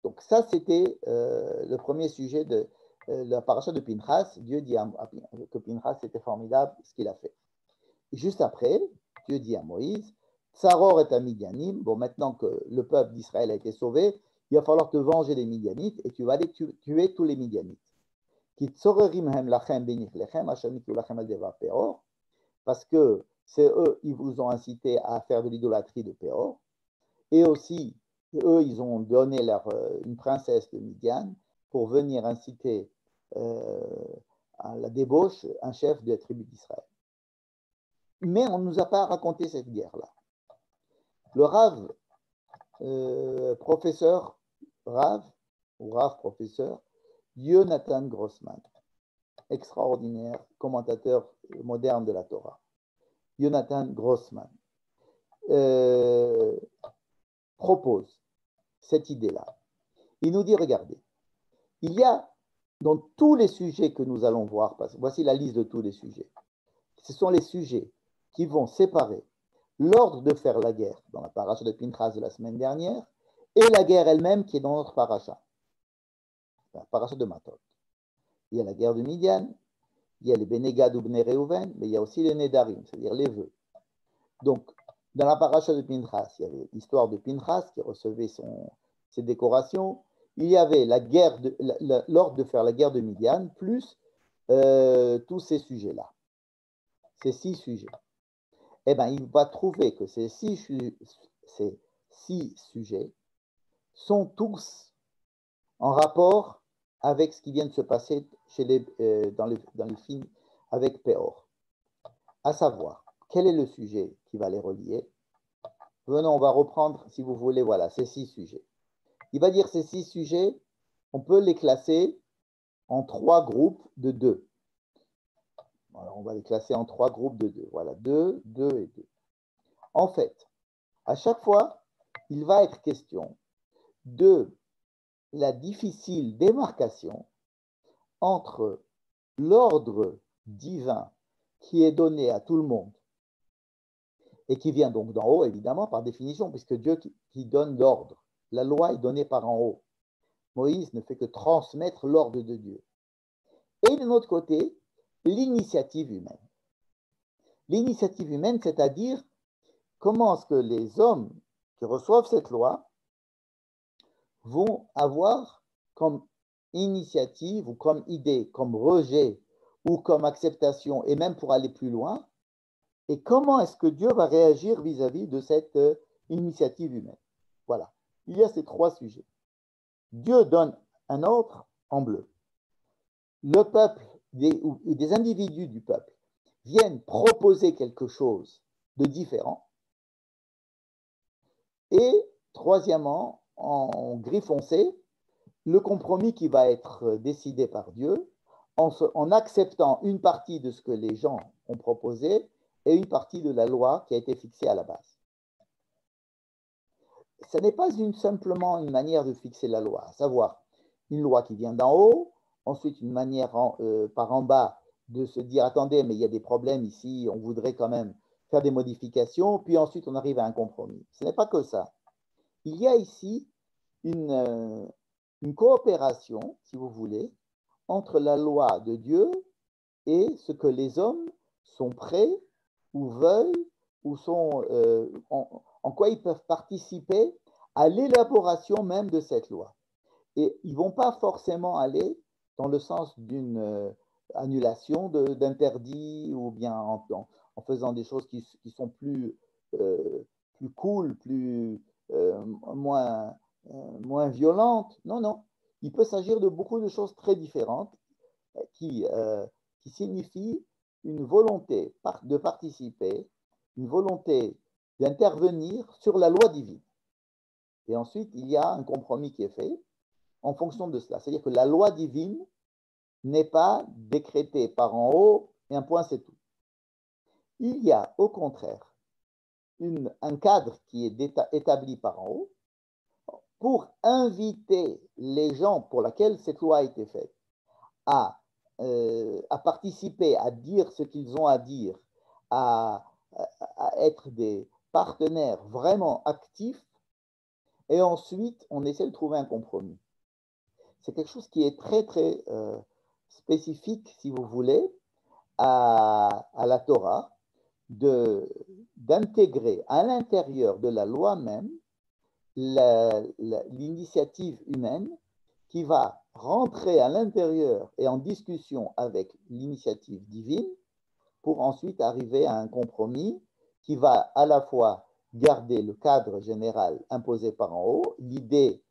Donc ça, c'était le premier sujet de la paracha de Pinchas. Dieu dit que Pinchas, c'était formidable ce qu'il a fait. Et juste après, Dieu dit à Moïse, Tsaror et à Midianim, bon, maintenant que le peuple d'Israël a été sauvé, il va falloir te venger des Midianites et tu vas aller tuer tous les Midianites. Parce que c'est eux, ils vous ont incité à faire de l'idolâtrie de Péor. Et aussi, eux, ils ont donné une princesse de Midian pour venir inciter à la débauche un chef de la tribu d'Israël. Mais on ne nous a pas raconté cette guerre-là. Le Rav, professeur Yonatan Grossman, extraordinaire commentateur moderne de la Torah, Yonatan Grossman, propose cette idée-là. Il nous dit, regardez, il y a dans tous les sujets que nous allons voir, voici la liste de tous les sujets, ce sont les sujets qui vont séparer l'ordre de faire la guerre dans la paracha de Pinchas de la semaine dernière et la guerre elle-même qui est dans notre paracha, la paracha de Matot. Il y a la guerre de Midian, il y a les Bénégad ou Bné Réhouven, mais il y a aussi les Nédarim, c'est-à-dire les vœux. Donc, dans la paracha de Pinchas, il y avait l'histoire de Pinchas qui recevait ses décorations. Il y avait l'ordre de faire la guerre de Midian, plus tous ces sujets-là, ces 6 sujets. Eh bien, il va trouver que ces six sujets sont tous en rapport avec ce qui vient de se passer dans les films avec Péor. À savoir, quel est le sujet qui va les relier? Venons, on va reprendre, si vous voulez, voilà, ces 6 sujets. Il va dire ces 6 sujets, on peut les classer en 3 groupes de 2. Alors, on va les classer en 3 groupes de 2. Voilà, 2, 2 et 2. En fait, à chaque fois, il va être question de la difficile démarcation entre l'ordre divin qui est donné à tout le monde et qui vient donc d'en haut, évidemment, par définition, puisque Dieu qui donne l'ordre. La loi est donnée par en haut. Moïse ne fait que transmettre l'ordre de Dieu. Et de notre côté, l'initiative humaine. L'initiative humaine, c'est-à-dire comment est-ce que les hommes qui reçoivent cette loi vont avoir comme initiative ou comme idée, comme rejet ou comme acceptation, et même pour aller plus loin, et comment est-ce que Dieu va réagir vis-à-vis de cette initiative humaine. Voilà, il y a ces 3 sujets. Dieu donne un ordre en bleu. Le peuple ou des individus du peuple viennent proposer quelque chose de différent. Et troisièmement, en gris foncé, le compromis qui va être décidé par Dieu en acceptant une partie de ce que les gens ont proposé et une partie de la loi qui a été fixée à la base. Ce n'est pas simplement une manière de fixer la loi, à savoir une loi qui vient d'en haut, ensuite une manière par en bas de se dire attendez, mais il y a des problèmes ici, on voudrait quand même faire des modifications, puis ensuite on arrive à un compromis. Ce n'est pas que ça. Il y a ici une coopération, si vous voulez, entre la loi de Dieu et ce que les hommes sont prêts ou veulent ou sont en quoi ils peuvent participer à l'élaboration même de cette loi. Et ils ne vont pas forcément aller dans le sens d'une annulation d'interdits ou bien en faisant des choses qui sont plus cool, moins violentes. Non, non. Il peut s'agir de beaucoup de choses très différentes qui signifient une volonté de participer, une volonté d'intervenir sur la loi divine. Et ensuite, il y a un compromis qui est fait en fonction de cela. C'est-à-dire que la loi divine n'est pas décrétée par en haut et un point c'est tout. Il y a au contraire un cadre qui est établi par en haut pour inviter les gens pour lesquels cette loi a été faite à participer, à dire ce qu'ils ont à dire, à être des partenaires vraiment actifs, et ensuite on essaie de trouver un compromis. C'est quelque chose qui est très très spécifique, si vous voulez, à la Torah, d'intégrer à l'intérieur de la loi même l'initiative humaine qui va rentrer à l'intérieur et en discussion avec l'initiative divine pour ensuite arriver à un compromis qui va à la fois garder le cadre général imposé par en haut, l'idée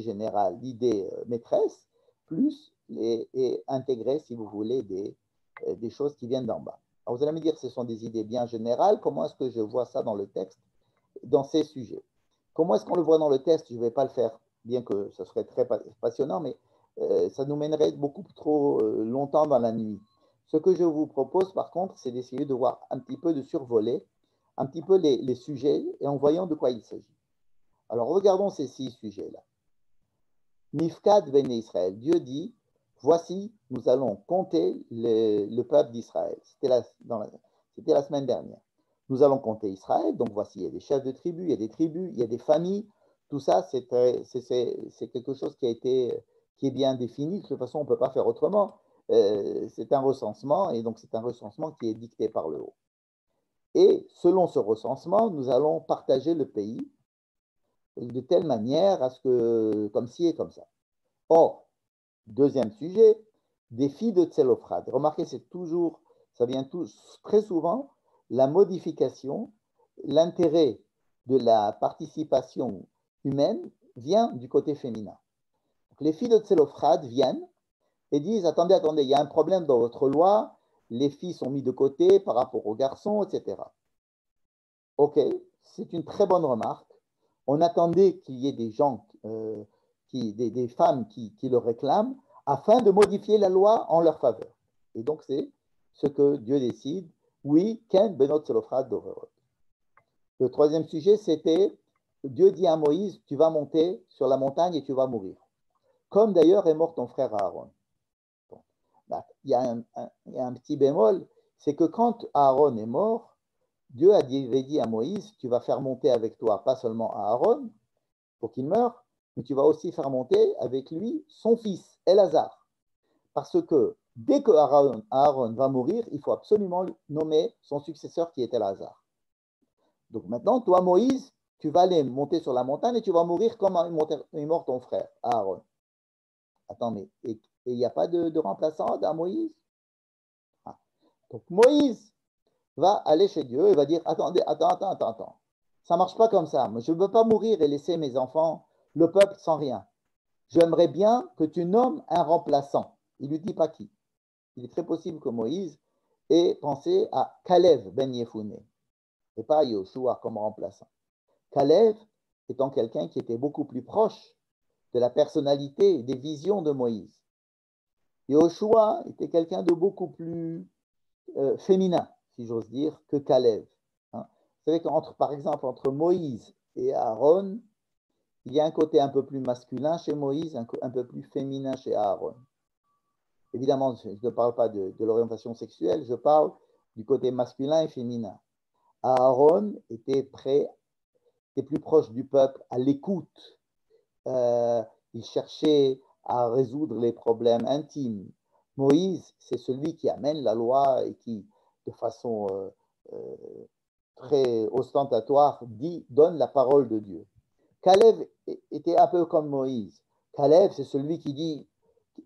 générale, l'idée maîtresse, plus et intégrer, si vous voulez, des choses qui viennent d'en bas. Alors vous allez me dire, ce sont des idées bien générales, comment est-ce que je vois ça dans le texte, dans ces sujets? Comment est-ce qu'on le voit dans le texte? Je ne vais pas le faire, bien que ce serait très passionnant, mais ça nous mènerait beaucoup trop longtemps dans la nuit. Ce que je vous propose, par contre, c'est d'essayer de voir un petit peu, de survoler un petit peu les sujets et en voyant de quoi il s'agit. Alors, regardons ces 6 sujets-là. Mifkad Bene Israël, Dieu dit, voici, nous allons compter le peuple d'Israël. C'était la semaine dernière. Nous allons compter Israël, donc voici, il y a des chefs de tribus, il y a des tribus, il y a des familles. Tout ça, c'est quelque chose qui est bien défini. De toute façon, on ne peut pas faire autrement. C'est un recensement, et donc c'est un recensement qui est dicté par le haut. Et selon ce recensement, nous allons partager le pays de telle manière à ce que, comme ci et comme ça. Or, deuxième sujet, des filles de Tselophrad. Remarquez, ça vient très souvent, la modification, l'intérêt de la participation humaine vient du côté féminin. Donc, les filles de Tselophrad viennent et disent, attendez, il y a un problème dans votre loi, les filles sont mises de côté par rapport aux garçons, etc. Ok, c'est une très bonne remarque. On attendait qu'il y ait des gens, des femmes qui le réclament, afin de modifier la loi en leur faveur. Et donc, c'est ce que Dieu décide. Oui, Ken Benot Tselophrad Doverot. Le troisième sujet, c'était Dieu dit à Moïse, tu vas monter sur la montagne et tu vas mourir. Comme d'ailleurs est mort ton frère Aaron. Bon. Il y a un petit bémol, c'est que quand Aaron est mort, Dieu avait dit à Moïse, tu vas faire monter avec toi pas seulement Aaron pour qu'il meure, mais tu vas aussi faire monter avec lui son fils, Elazar. Parce que dès que Aaron va mourir, il faut absolument nommer son successeur qui est Elazar. Donc maintenant, toi, Moïse, tu vas aller monter sur la montagne et tu vas mourir comme est mort ton frère, Aaron. Attends, mais il n'y a pas de remplaçant à Moïse? Ah. Donc Moïse va aller chez Dieu et va dire, attends. Ça ne marche pas comme ça. Je ne veux pas mourir et laisser mes enfants, le peuple, sans rien. J'aimerais bien que tu nommes un remplaçant. Il ne lui dit pas qui. Il est très possible que Moïse ait pensé à Caleb ben Yefouné et pas à Yoshua comme remplaçant. Caleb étant quelqu'un qui était beaucoup plus proche de la personnalité et des visions de Moïse. Yoshua était quelqu'un de beaucoup plus féminin, si j'ose dire, que Caleb. Hein. Vous savez par exemple, entre Moïse et Aaron, il y a un côté un peu plus masculin chez Moïse, un peu plus féminin chez Aaron. Évidemment, je ne parle pas de l'orientation sexuelle, je parle du côté masculin et féminin. Aaron était plus proche du peuple, à l'écoute. Il cherchait à résoudre les problèmes intimes. Moïse, c'est celui qui amène la loi et qui, de façon très ostentatoire, donne la parole de Dieu. Caleb était un peu comme Moïse. Caleb, c'est celui qui dit,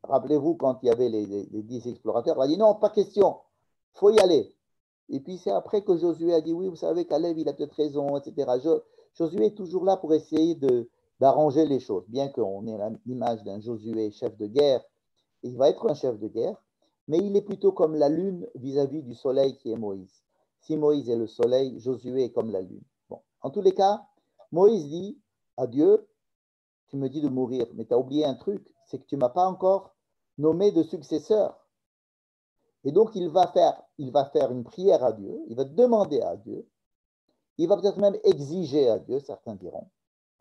rappelez-vous quand il y avait les 10 explorateurs, il a dit non, pas question, il faut y aller. Et puis c'est après que Josué a dit oui, vous savez, Caleb, il a peut-être raison, etc. Josué est toujours là pour essayer d'arranger les choses, bien qu'on ait l'image d'un Josué chef de guerre. Il va être un chef de guerre, mais il est plutôt comme la lune vis-à-vis du soleil qui est Moïse. Si Moïse est le soleil, Josué est comme la lune. Bon, en tous les cas, Moïse dit à Dieu, tu me dis de mourir, mais tu as oublié un truc, c'est que tu ne m'as pas encore nommé de successeur. Et donc, il va faire une prière à Dieu, il va demander à Dieu, il va peut-être même exiger à Dieu, certains diront.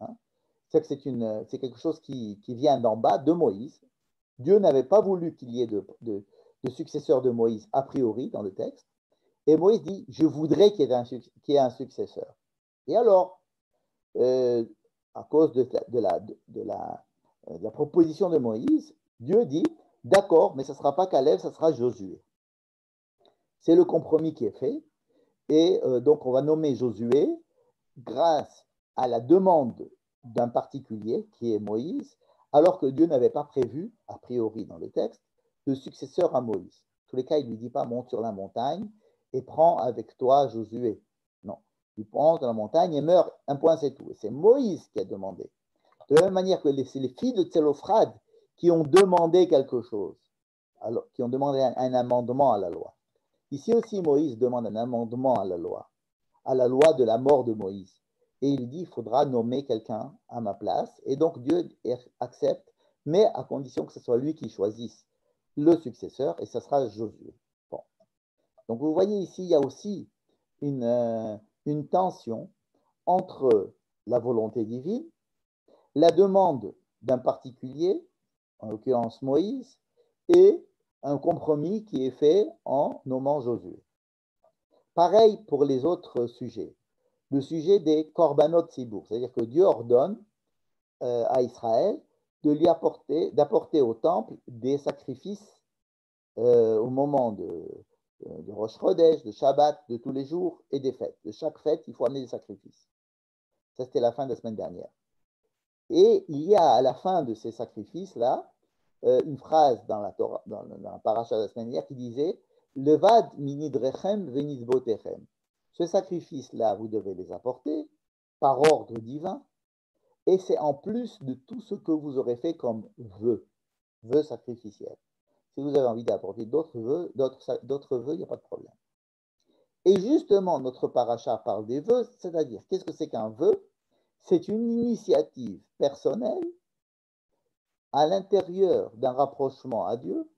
Hein. C'est quelque chose qui vient d'en bas, de Moïse. Dieu n'avait pas voulu qu'il y ait de successeur de Moïse a priori dans le texte. Et Moïse dit, je voudrais qu'il y ait un successeur. Et alors, à cause de la proposition de Moïse, Dieu dit, d'accord, mais ce ne sera pas Caleb, ce sera Josué. C'est le compromis qui est fait. Et donc, on va nommer Josué grâce à la demande d'un particulier, qui est Moïse, alors que Dieu n'avait pas prévu, a priori dans le texte, de successeur à Moïse. En tous les cas, il ne lui dit pas, monte sur la montagne et prends avec toi Josué. Non, il prend sur la montagne et meurt, un point c'est tout. Et c'est Moïse qui a demandé. De la même manière que c'est les filles de Tselophrad qui ont demandé quelque chose, alors, qui ont demandé un amendement à la loi. Ici aussi, Moïse demande un amendement à la loi de la mort de Moïse. Et il dit, il faudra nommer quelqu'un à ma place. Et donc Dieu accepte, mais à condition que ce soit lui qui choisisse le successeur, et ce sera Josué. Bon. Donc vous voyez ici, il y a aussi une tension entre la volonté divine, la demande d'un particulier, en l'occurrence Moïse, et un compromis qui est fait en nommant Josué. Pareil pour les autres sujets. Le sujet des korbanot sibour, c'est-à-dire que Dieu ordonne à Israël d'apporter au temple des sacrifices au moment de Rosh Chodesh, de Shabbat, de tous les jours et des fêtes. De chaque fête, il faut amener des sacrifices. Ça, c'était la fin de la semaine dernière. Et il y a à la fin de ces sacrifices-là, une phrase dans la Torah, dans la paracha de la semaine dernière qui disait Levad minidrechem venidbotechem. Ce sacrifice-là, vous devez les apporter par ordre divin, et c'est en plus de tout ce que vous aurez fait comme vœux sacrificiels. Si vous avez envie d'apporter d'autres vœux, il n'y a pas de problème. Et justement, notre paracha parle des vœux, c'est-à-dire, qu'est-ce que c'est qu'un vœu? C'est une initiative personnelle à l'intérieur d'un rapprochement à Dieu,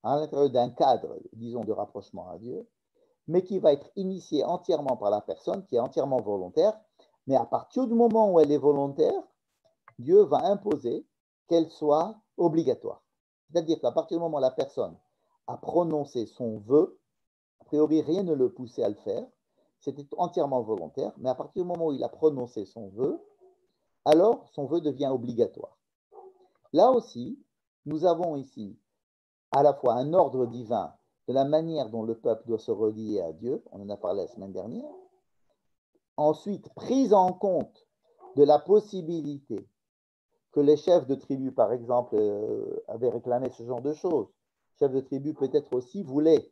à l'intérieur d'un cadre, disons, de rapprochement à Dieu, mais qui va être initiée entièrement par la personne, qui est entièrement volontaire. Mais à partir du moment où elle est volontaire, Dieu va imposer qu'elle soit obligatoire. C'est-à-dire qu'à partir du moment où la personne a prononcé son vœu, a priori rien ne le poussait à le faire, c'était entièrement volontaire, mais à partir du moment où il a prononcé son vœu, alors son vœu devient obligatoire. Là aussi, nous avons ici à la fois un ordre divin de la manière dont le peuple doit se relier à Dieu, on en a parlé la semaine dernière, ensuite prise en compte de la possibilité que les chefs de tribu, par exemple, avaient réclamé ce genre de choses. Les chefs de tribu, peut-être aussi, voulaient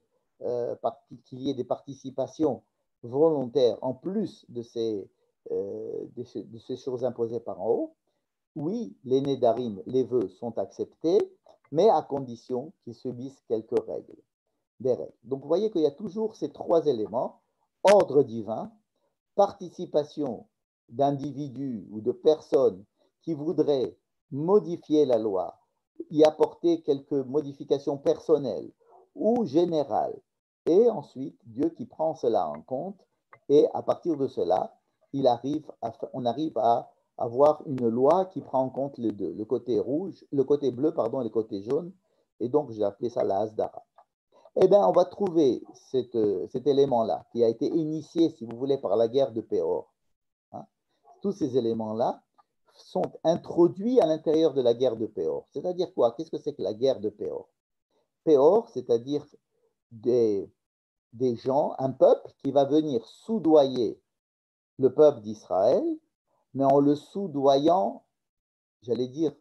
qu'il y ait des participations volontaires en plus de ces choses imposées par en haut. Oui, les nédarim, les vœux sont acceptés, mais à condition qu'ils subissent quelques règles, des règles. Donc, vous voyez qu'il y a toujours ces trois éléments, ordre divin, participation d'individus ou de personnes qui voudraient modifier la loi, y apporter quelques modifications personnelles ou générales, et ensuite Dieu qui prend cela en compte, et à partir de cela, on arrive à avoir une loi qui prend en compte les deux, le côté rouge, le côté bleu, pardon, et le côté jaune, et donc j'ai appelé ça la Hasdara. Eh bien, on va trouver cet élément-là qui a été initié, si vous voulez, par la guerre de Péor. Hein. Tous ces éléments-là sont introduits à l'intérieur de la guerre de Péor. C'est-à-dire quoi? Qu'est-ce que c'est que la guerre de Péor? Péor, c'est-à-dire des gens, un peuple qui va venir soudoyer le peuple d'Israël, mais en le soudoyant, j'allais dire,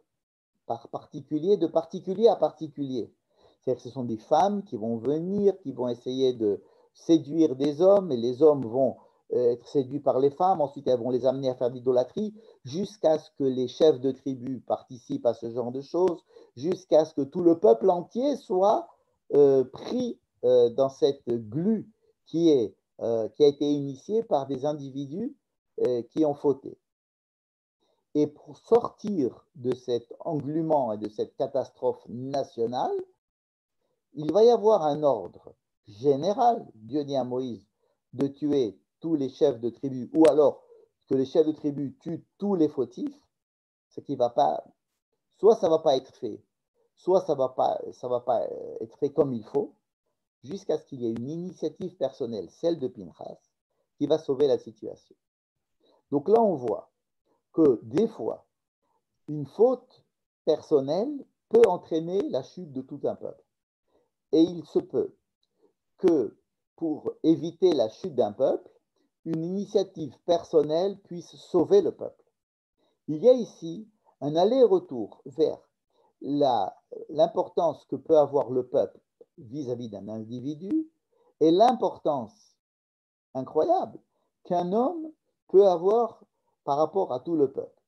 par particulier, de particulier à particulier. C'est-à-dire que ce sont des femmes qui vont venir, qui vont essayer de séduire des hommes, et les hommes vont être séduits par les femmes, ensuite elles vont les amener à faire de l'idolâtrie, jusqu'à ce que les chefs de tribus participent à ce genre de choses, jusqu'à ce que tout le peuple entier soit pris dans cette glu qui a été initiée par des individus qui ont fauté. Et pour sortir de cet englument et de cette catastrophe nationale, il va y avoir un ordre général. Dieu dit à Moïse de tuer tous les chefs de tribu, ou alors que les chefs de tribu tuent tous les fautifs, ce qui va pas, soit ça ne va pas être fait, soit ça va pas être fait comme il faut, jusqu'à ce qu'il y ait une initiative personnelle, celle de Pinchas, qui va sauver la situation. Donc là, on voit que des fois, une faute personnelle peut entraîner la chute de tout un peuple. Et il se peut que pour éviter la chute d'un peuple, une initiative personnelle puisse sauver le peuple. Il y a ici un aller-retour vers l'importance que peut avoir le peuple vis-à-vis d'un individu et l'importance incroyable qu'un homme peut avoir par rapport à tout le peuple,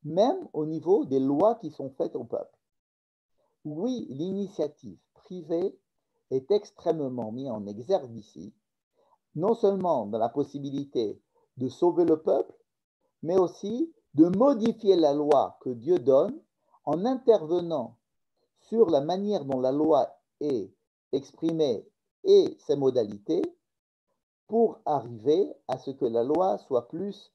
même au niveau des lois qui sont faites au peuple. Oui, l'initiative privée est extrêmement mise en exergue ici, non seulement dans la possibilité de sauver le peuple, mais aussi de modifier la loi que Dieu donne en intervenant sur la manière dont la loi est exprimée et ses modalités pour arriver à ce que la loi soit plus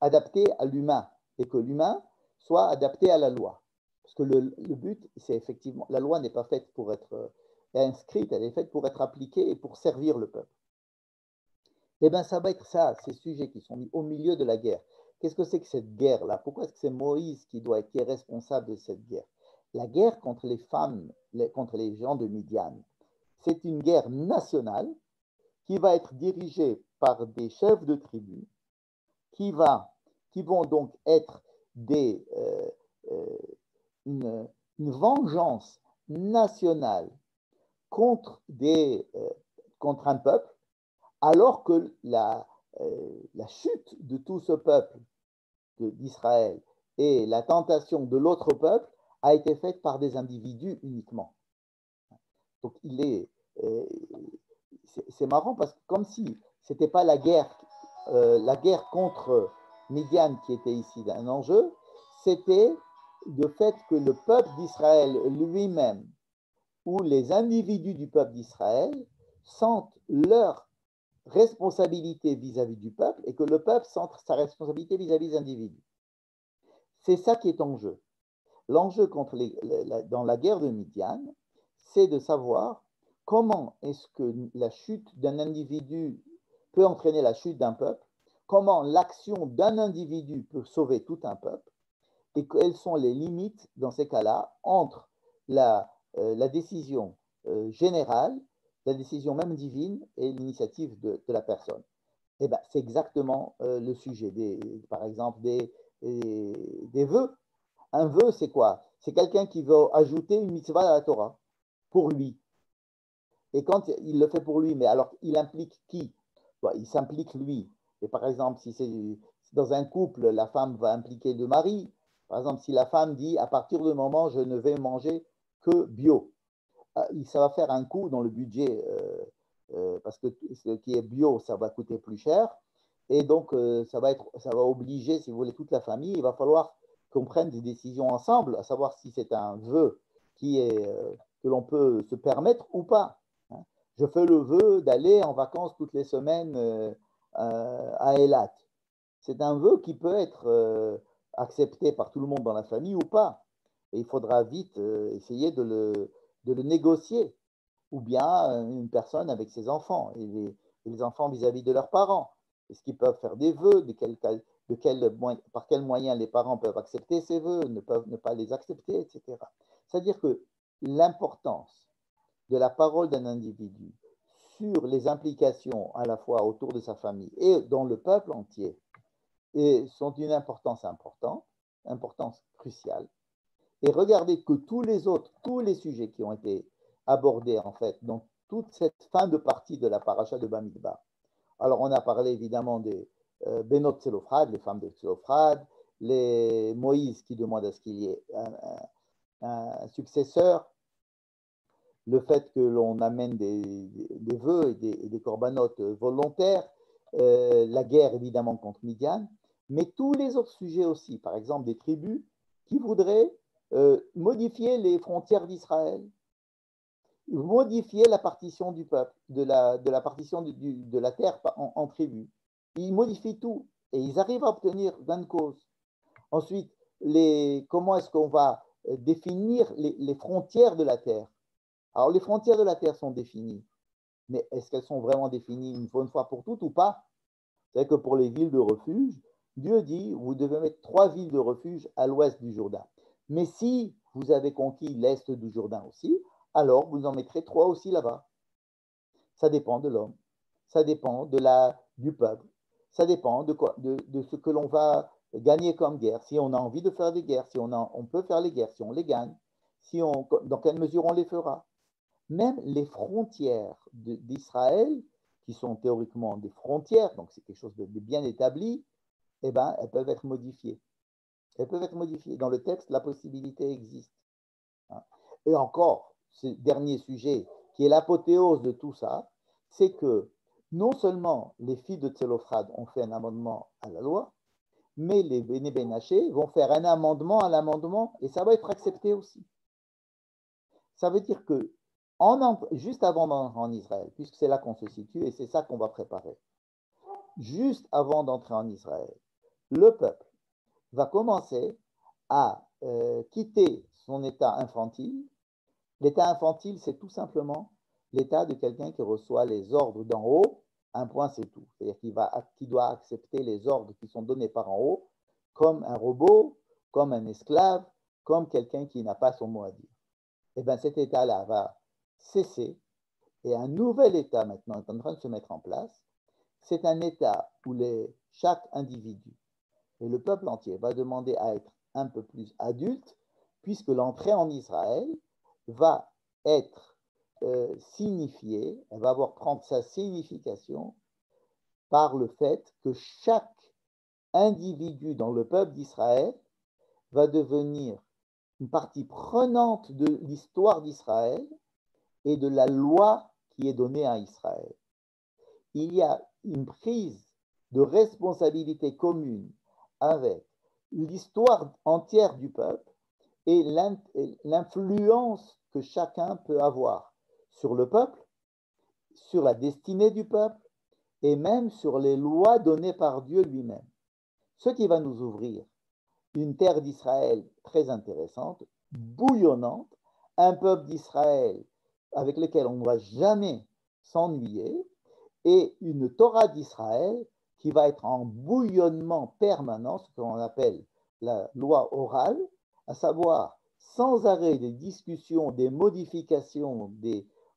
adaptée à l'humain et que l'humain soit adapté à la loi. Parce que le but, c'est effectivement, la loi n'est pas faite pour être inscrite, elle est faite pour être appliquée et pour servir le peuple. Eh bien, ça va être ça, ces sujets qui sont mis au milieu de la guerre. Qu'est-ce que c'est que cette guerre-là? Pourquoi est-ce que c'est Moïse qui est responsable de cette guerre? La guerre contre les femmes, contre les gens de Midian, c'est une guerre nationale qui va être dirigée par des chefs de tribu qui vont donc être euh, une vengeance nationale contre, contre un peuple, alors que la chute de tout ce peuple d'Israël et la tentation de l'autre peuple a été faite par des individus uniquement. Donc c'est marrant parce que comme si ce n'était pas la guerre contre Midian qui était ici un enjeu, c'était le fait que le peuple d'Israël lui-même ou les individus du peuple d'Israël sentent leur responsabilité vis-à-vis du peuple et que le peuple sent sa responsabilité vis-à-vis des individus. C'est ça qui est en jeu. L'enjeu dans la guerre de Midian, c'est de savoir comment est-ce que la chute d'un individu peut entraîner la chute d'un peuple, comment l'action d'un individu peut sauver tout un peuple, et quelles sont les limites dans ces cas-là entre la décision générale, la décision même divine et l'initiative de la personne. Eh ben, c'est exactement le sujet, par exemple, des vœux. Un vœu, c'est quoi? C'est quelqu'un qui veut ajouter une mitzvah à la Torah pour lui. Et quand il le fait pour lui, mais alors il implique qui? Bon, il s'implique lui. Et par exemple, si c'est dans un couple, la femme va impliquer le mari. Par exemple, si la femme dit à partir du moment je ne vais manger que bio, ça va faire un coût dans le budget parce que ce qui est bio, ça va coûter plus cher. Et donc, ça va obliger, si vous voulez, toute la famille. Il va falloir qu'on prenne des décisions ensemble, à savoir si c'est un vœu que l'on peut se permettre ou pas. Hein. Je fais le vœu d'aller en vacances toutes les semaines à Eilat. C'est un vœu qui peut être accepté par tout le monde dans la famille ou pas. Et il faudra vite essayer de le négocier. Ou bien une personne avec ses enfants et les enfants vis-à-vis de leurs parents. Est-ce qu'ils peuvent faire des vœux? Par quels moyens les parents peuvent accepter ces vœux, ne peuvent ne pas les accepter, etc. C'est-à-dire que l'importance de la parole d'un individu sur les implications à la fois autour de sa famille et dans le peuple entier sont d'une importance cruciale. Et regardez que tous les sujets qui ont été abordés en fait dans toute cette fin de partie de la paracha de Bamidbar. Alors on a parlé évidemment des Benot Tselophrad, les femmes de Tselophrad, les Moïse qui demandent à ce qu'il y ait un successeur, le fait que l'on amène des vœux et des corbanotes volontaires, la guerre évidemment contre Midian, mais tous les autres sujets aussi, par exemple des tribus qui voudraient modifier les frontières d'Israël, modifier la partition du peuple, de la partition de la terre en tribus. Ils modifient tout et ils arrivent à obtenir gain de cause. Ensuite, comment est-ce qu'on va définir les frontières de la terre? Alors, les frontières de la terre sont définies, mais est-ce qu'elles sont vraiment définies une bonne fois pour toutes ou pas? C'est que pour les villes de refuge, Dieu dit, vous devez mettre 3 villes de refuge à l'ouest du Jourdain. Mais si vous avez conquis l'est du Jourdain aussi, alors vous en mettrez 3 aussi là-bas. Ça dépend de l'homme, ça dépend du peuple, ça dépend de ce que l'on va gagner comme guerre. Si on a envie de faire des guerres, si on peut faire les guerres, si on les gagne, dans quelle mesure on les fera. Même les frontières d'Israël, qui sont théoriquement des frontières, donc c'est quelque chose de bien établi, eh ben, elles peuvent être modifiées. Elles peuvent être modifiées. Dans le texte, la possibilité existe. Et encore, ce dernier sujet, qui est l'apothéose de tout ça, c'est que non seulement les filles de Tselophrad ont fait un amendement à la loi, mais les Béné Benaché vont faire un amendement à l'amendement et ça va être accepté aussi. Ça veut dire que juste avant d'entrer en Israël, puisque c'est là qu'on se situe et c'est ça qu'on va préparer, juste avant d'entrer en Israël, le peuple va commencer à quitter son état infantile. L'état infantile, c'est tout simplement l'état de quelqu'un qui reçoit les ordres d'en haut, un point c'est tout. C'est-à-dire qu'il doit accepter les ordres qui sont donnés par en haut, comme un robot, comme un esclave, comme quelqu'un qui n'a pas son mot à dire. Et bien cet état-là va cesser, et un nouvel état maintenant est en train de se mettre en place. C'est un état où chaque individu et le peuple entier va demander à être un peu plus adulte, puisque l'entrée en Israël va être signifiée, elle va prendre sa signification par le fait que chaque individu dans le peuple d'Israël va devenir une partie prenante de l'histoire d'Israël et de la loi qui est donnée à Israël. Il y a une prise de responsabilité commune avec l'histoire entière du peuple et l'influence que chacun peut avoir sur le peuple, sur la destinée du peuple et même sur les lois données par Dieu lui-même. Ce qui va nous ouvrir une terre d'Israël très intéressante, bouillonnante, un peuple d'Israël avec lequel on ne va jamais s'ennuyer, et une Torah d'Israël qui va être en bouillonnement permanent, ce qu'on appelle la loi orale, à savoir sans arrêt des discussions, des modifications,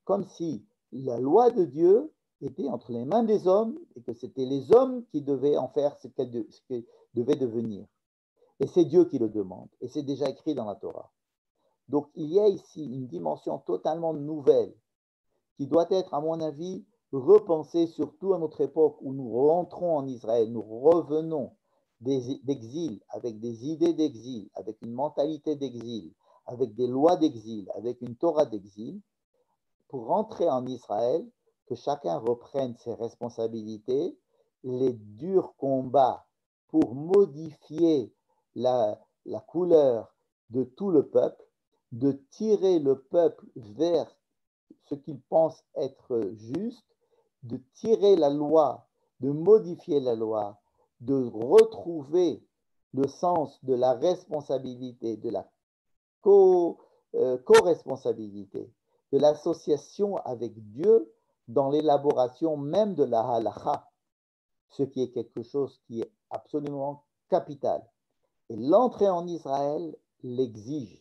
comme si la loi de Dieu était entre les mains des hommes et que c'était les hommes qui devaient en faire ce qu'elle devait devenir. Et c'est Dieu qui le demande, et c'est déjà écrit dans la Torah. Donc il y a ici une dimension totalement nouvelle qui doit être, à mon avis, repensée, surtout à notre époque où nous rentrons en Israël, nous revenons d'exil, avec des idées d'exil, avec une mentalité d'exil, avec des lois d'exil, avec une Torah d'exil, pour rentrer en Israël, que chacun reprenne ses responsabilités, les durs combats pour modifier la couleur de tout le peuple, de tirer le peuple vers ce qu'il pense être juste, de tirer la loi, de modifier la loi, de retrouver le sens de la responsabilité, de la co-responsabilité, de l'association avec Dieu dans l'élaboration même de la halakha, ce qui est quelque chose qui est absolument capital. Et l'entrée en Israël l'exige.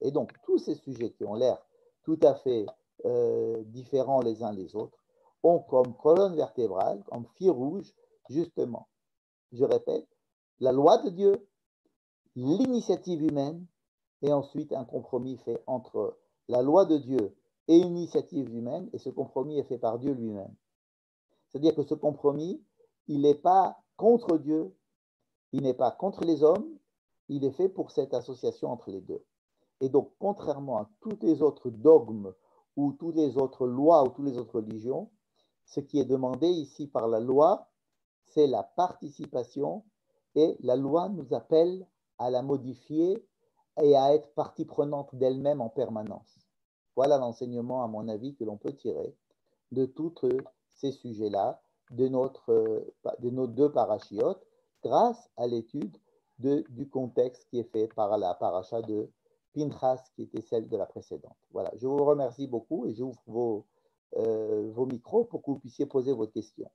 Et donc, tous ces sujets qui ont l'air tout à fait différents les uns des autres ont comme colonne vertébrale, comme fil rouge, justement, je répète, la loi de Dieu, l'initiative humaine, et ensuite un compromis fait entre la loi de Dieu et une initiative humaine, et ce compromis est fait par Dieu lui-même. C'est-à-dire que ce compromis, il n'est pas contre Dieu, il n'est pas contre les hommes, il est fait pour cette association entre les deux. Et donc, contrairement à tous les autres dogmes ou toutes les autres lois ou toutes les autres religions, ce qui est demandé ici par la loi, c'est la participation, et la loi nous appelle à la modifier et à être partie prenante d'elle-même en permanence. Voilà l'enseignement, à mon avis, que l'on peut tirer de tous ces sujets-là, de nos deux parachiotes, grâce à l'étude du contexte qui est fait par la paracha de Pinchas, qui était celle de la précédente. Voilà, je vous remercie beaucoup et j'ouvre vos micros pour que vous puissiez poser vos questions.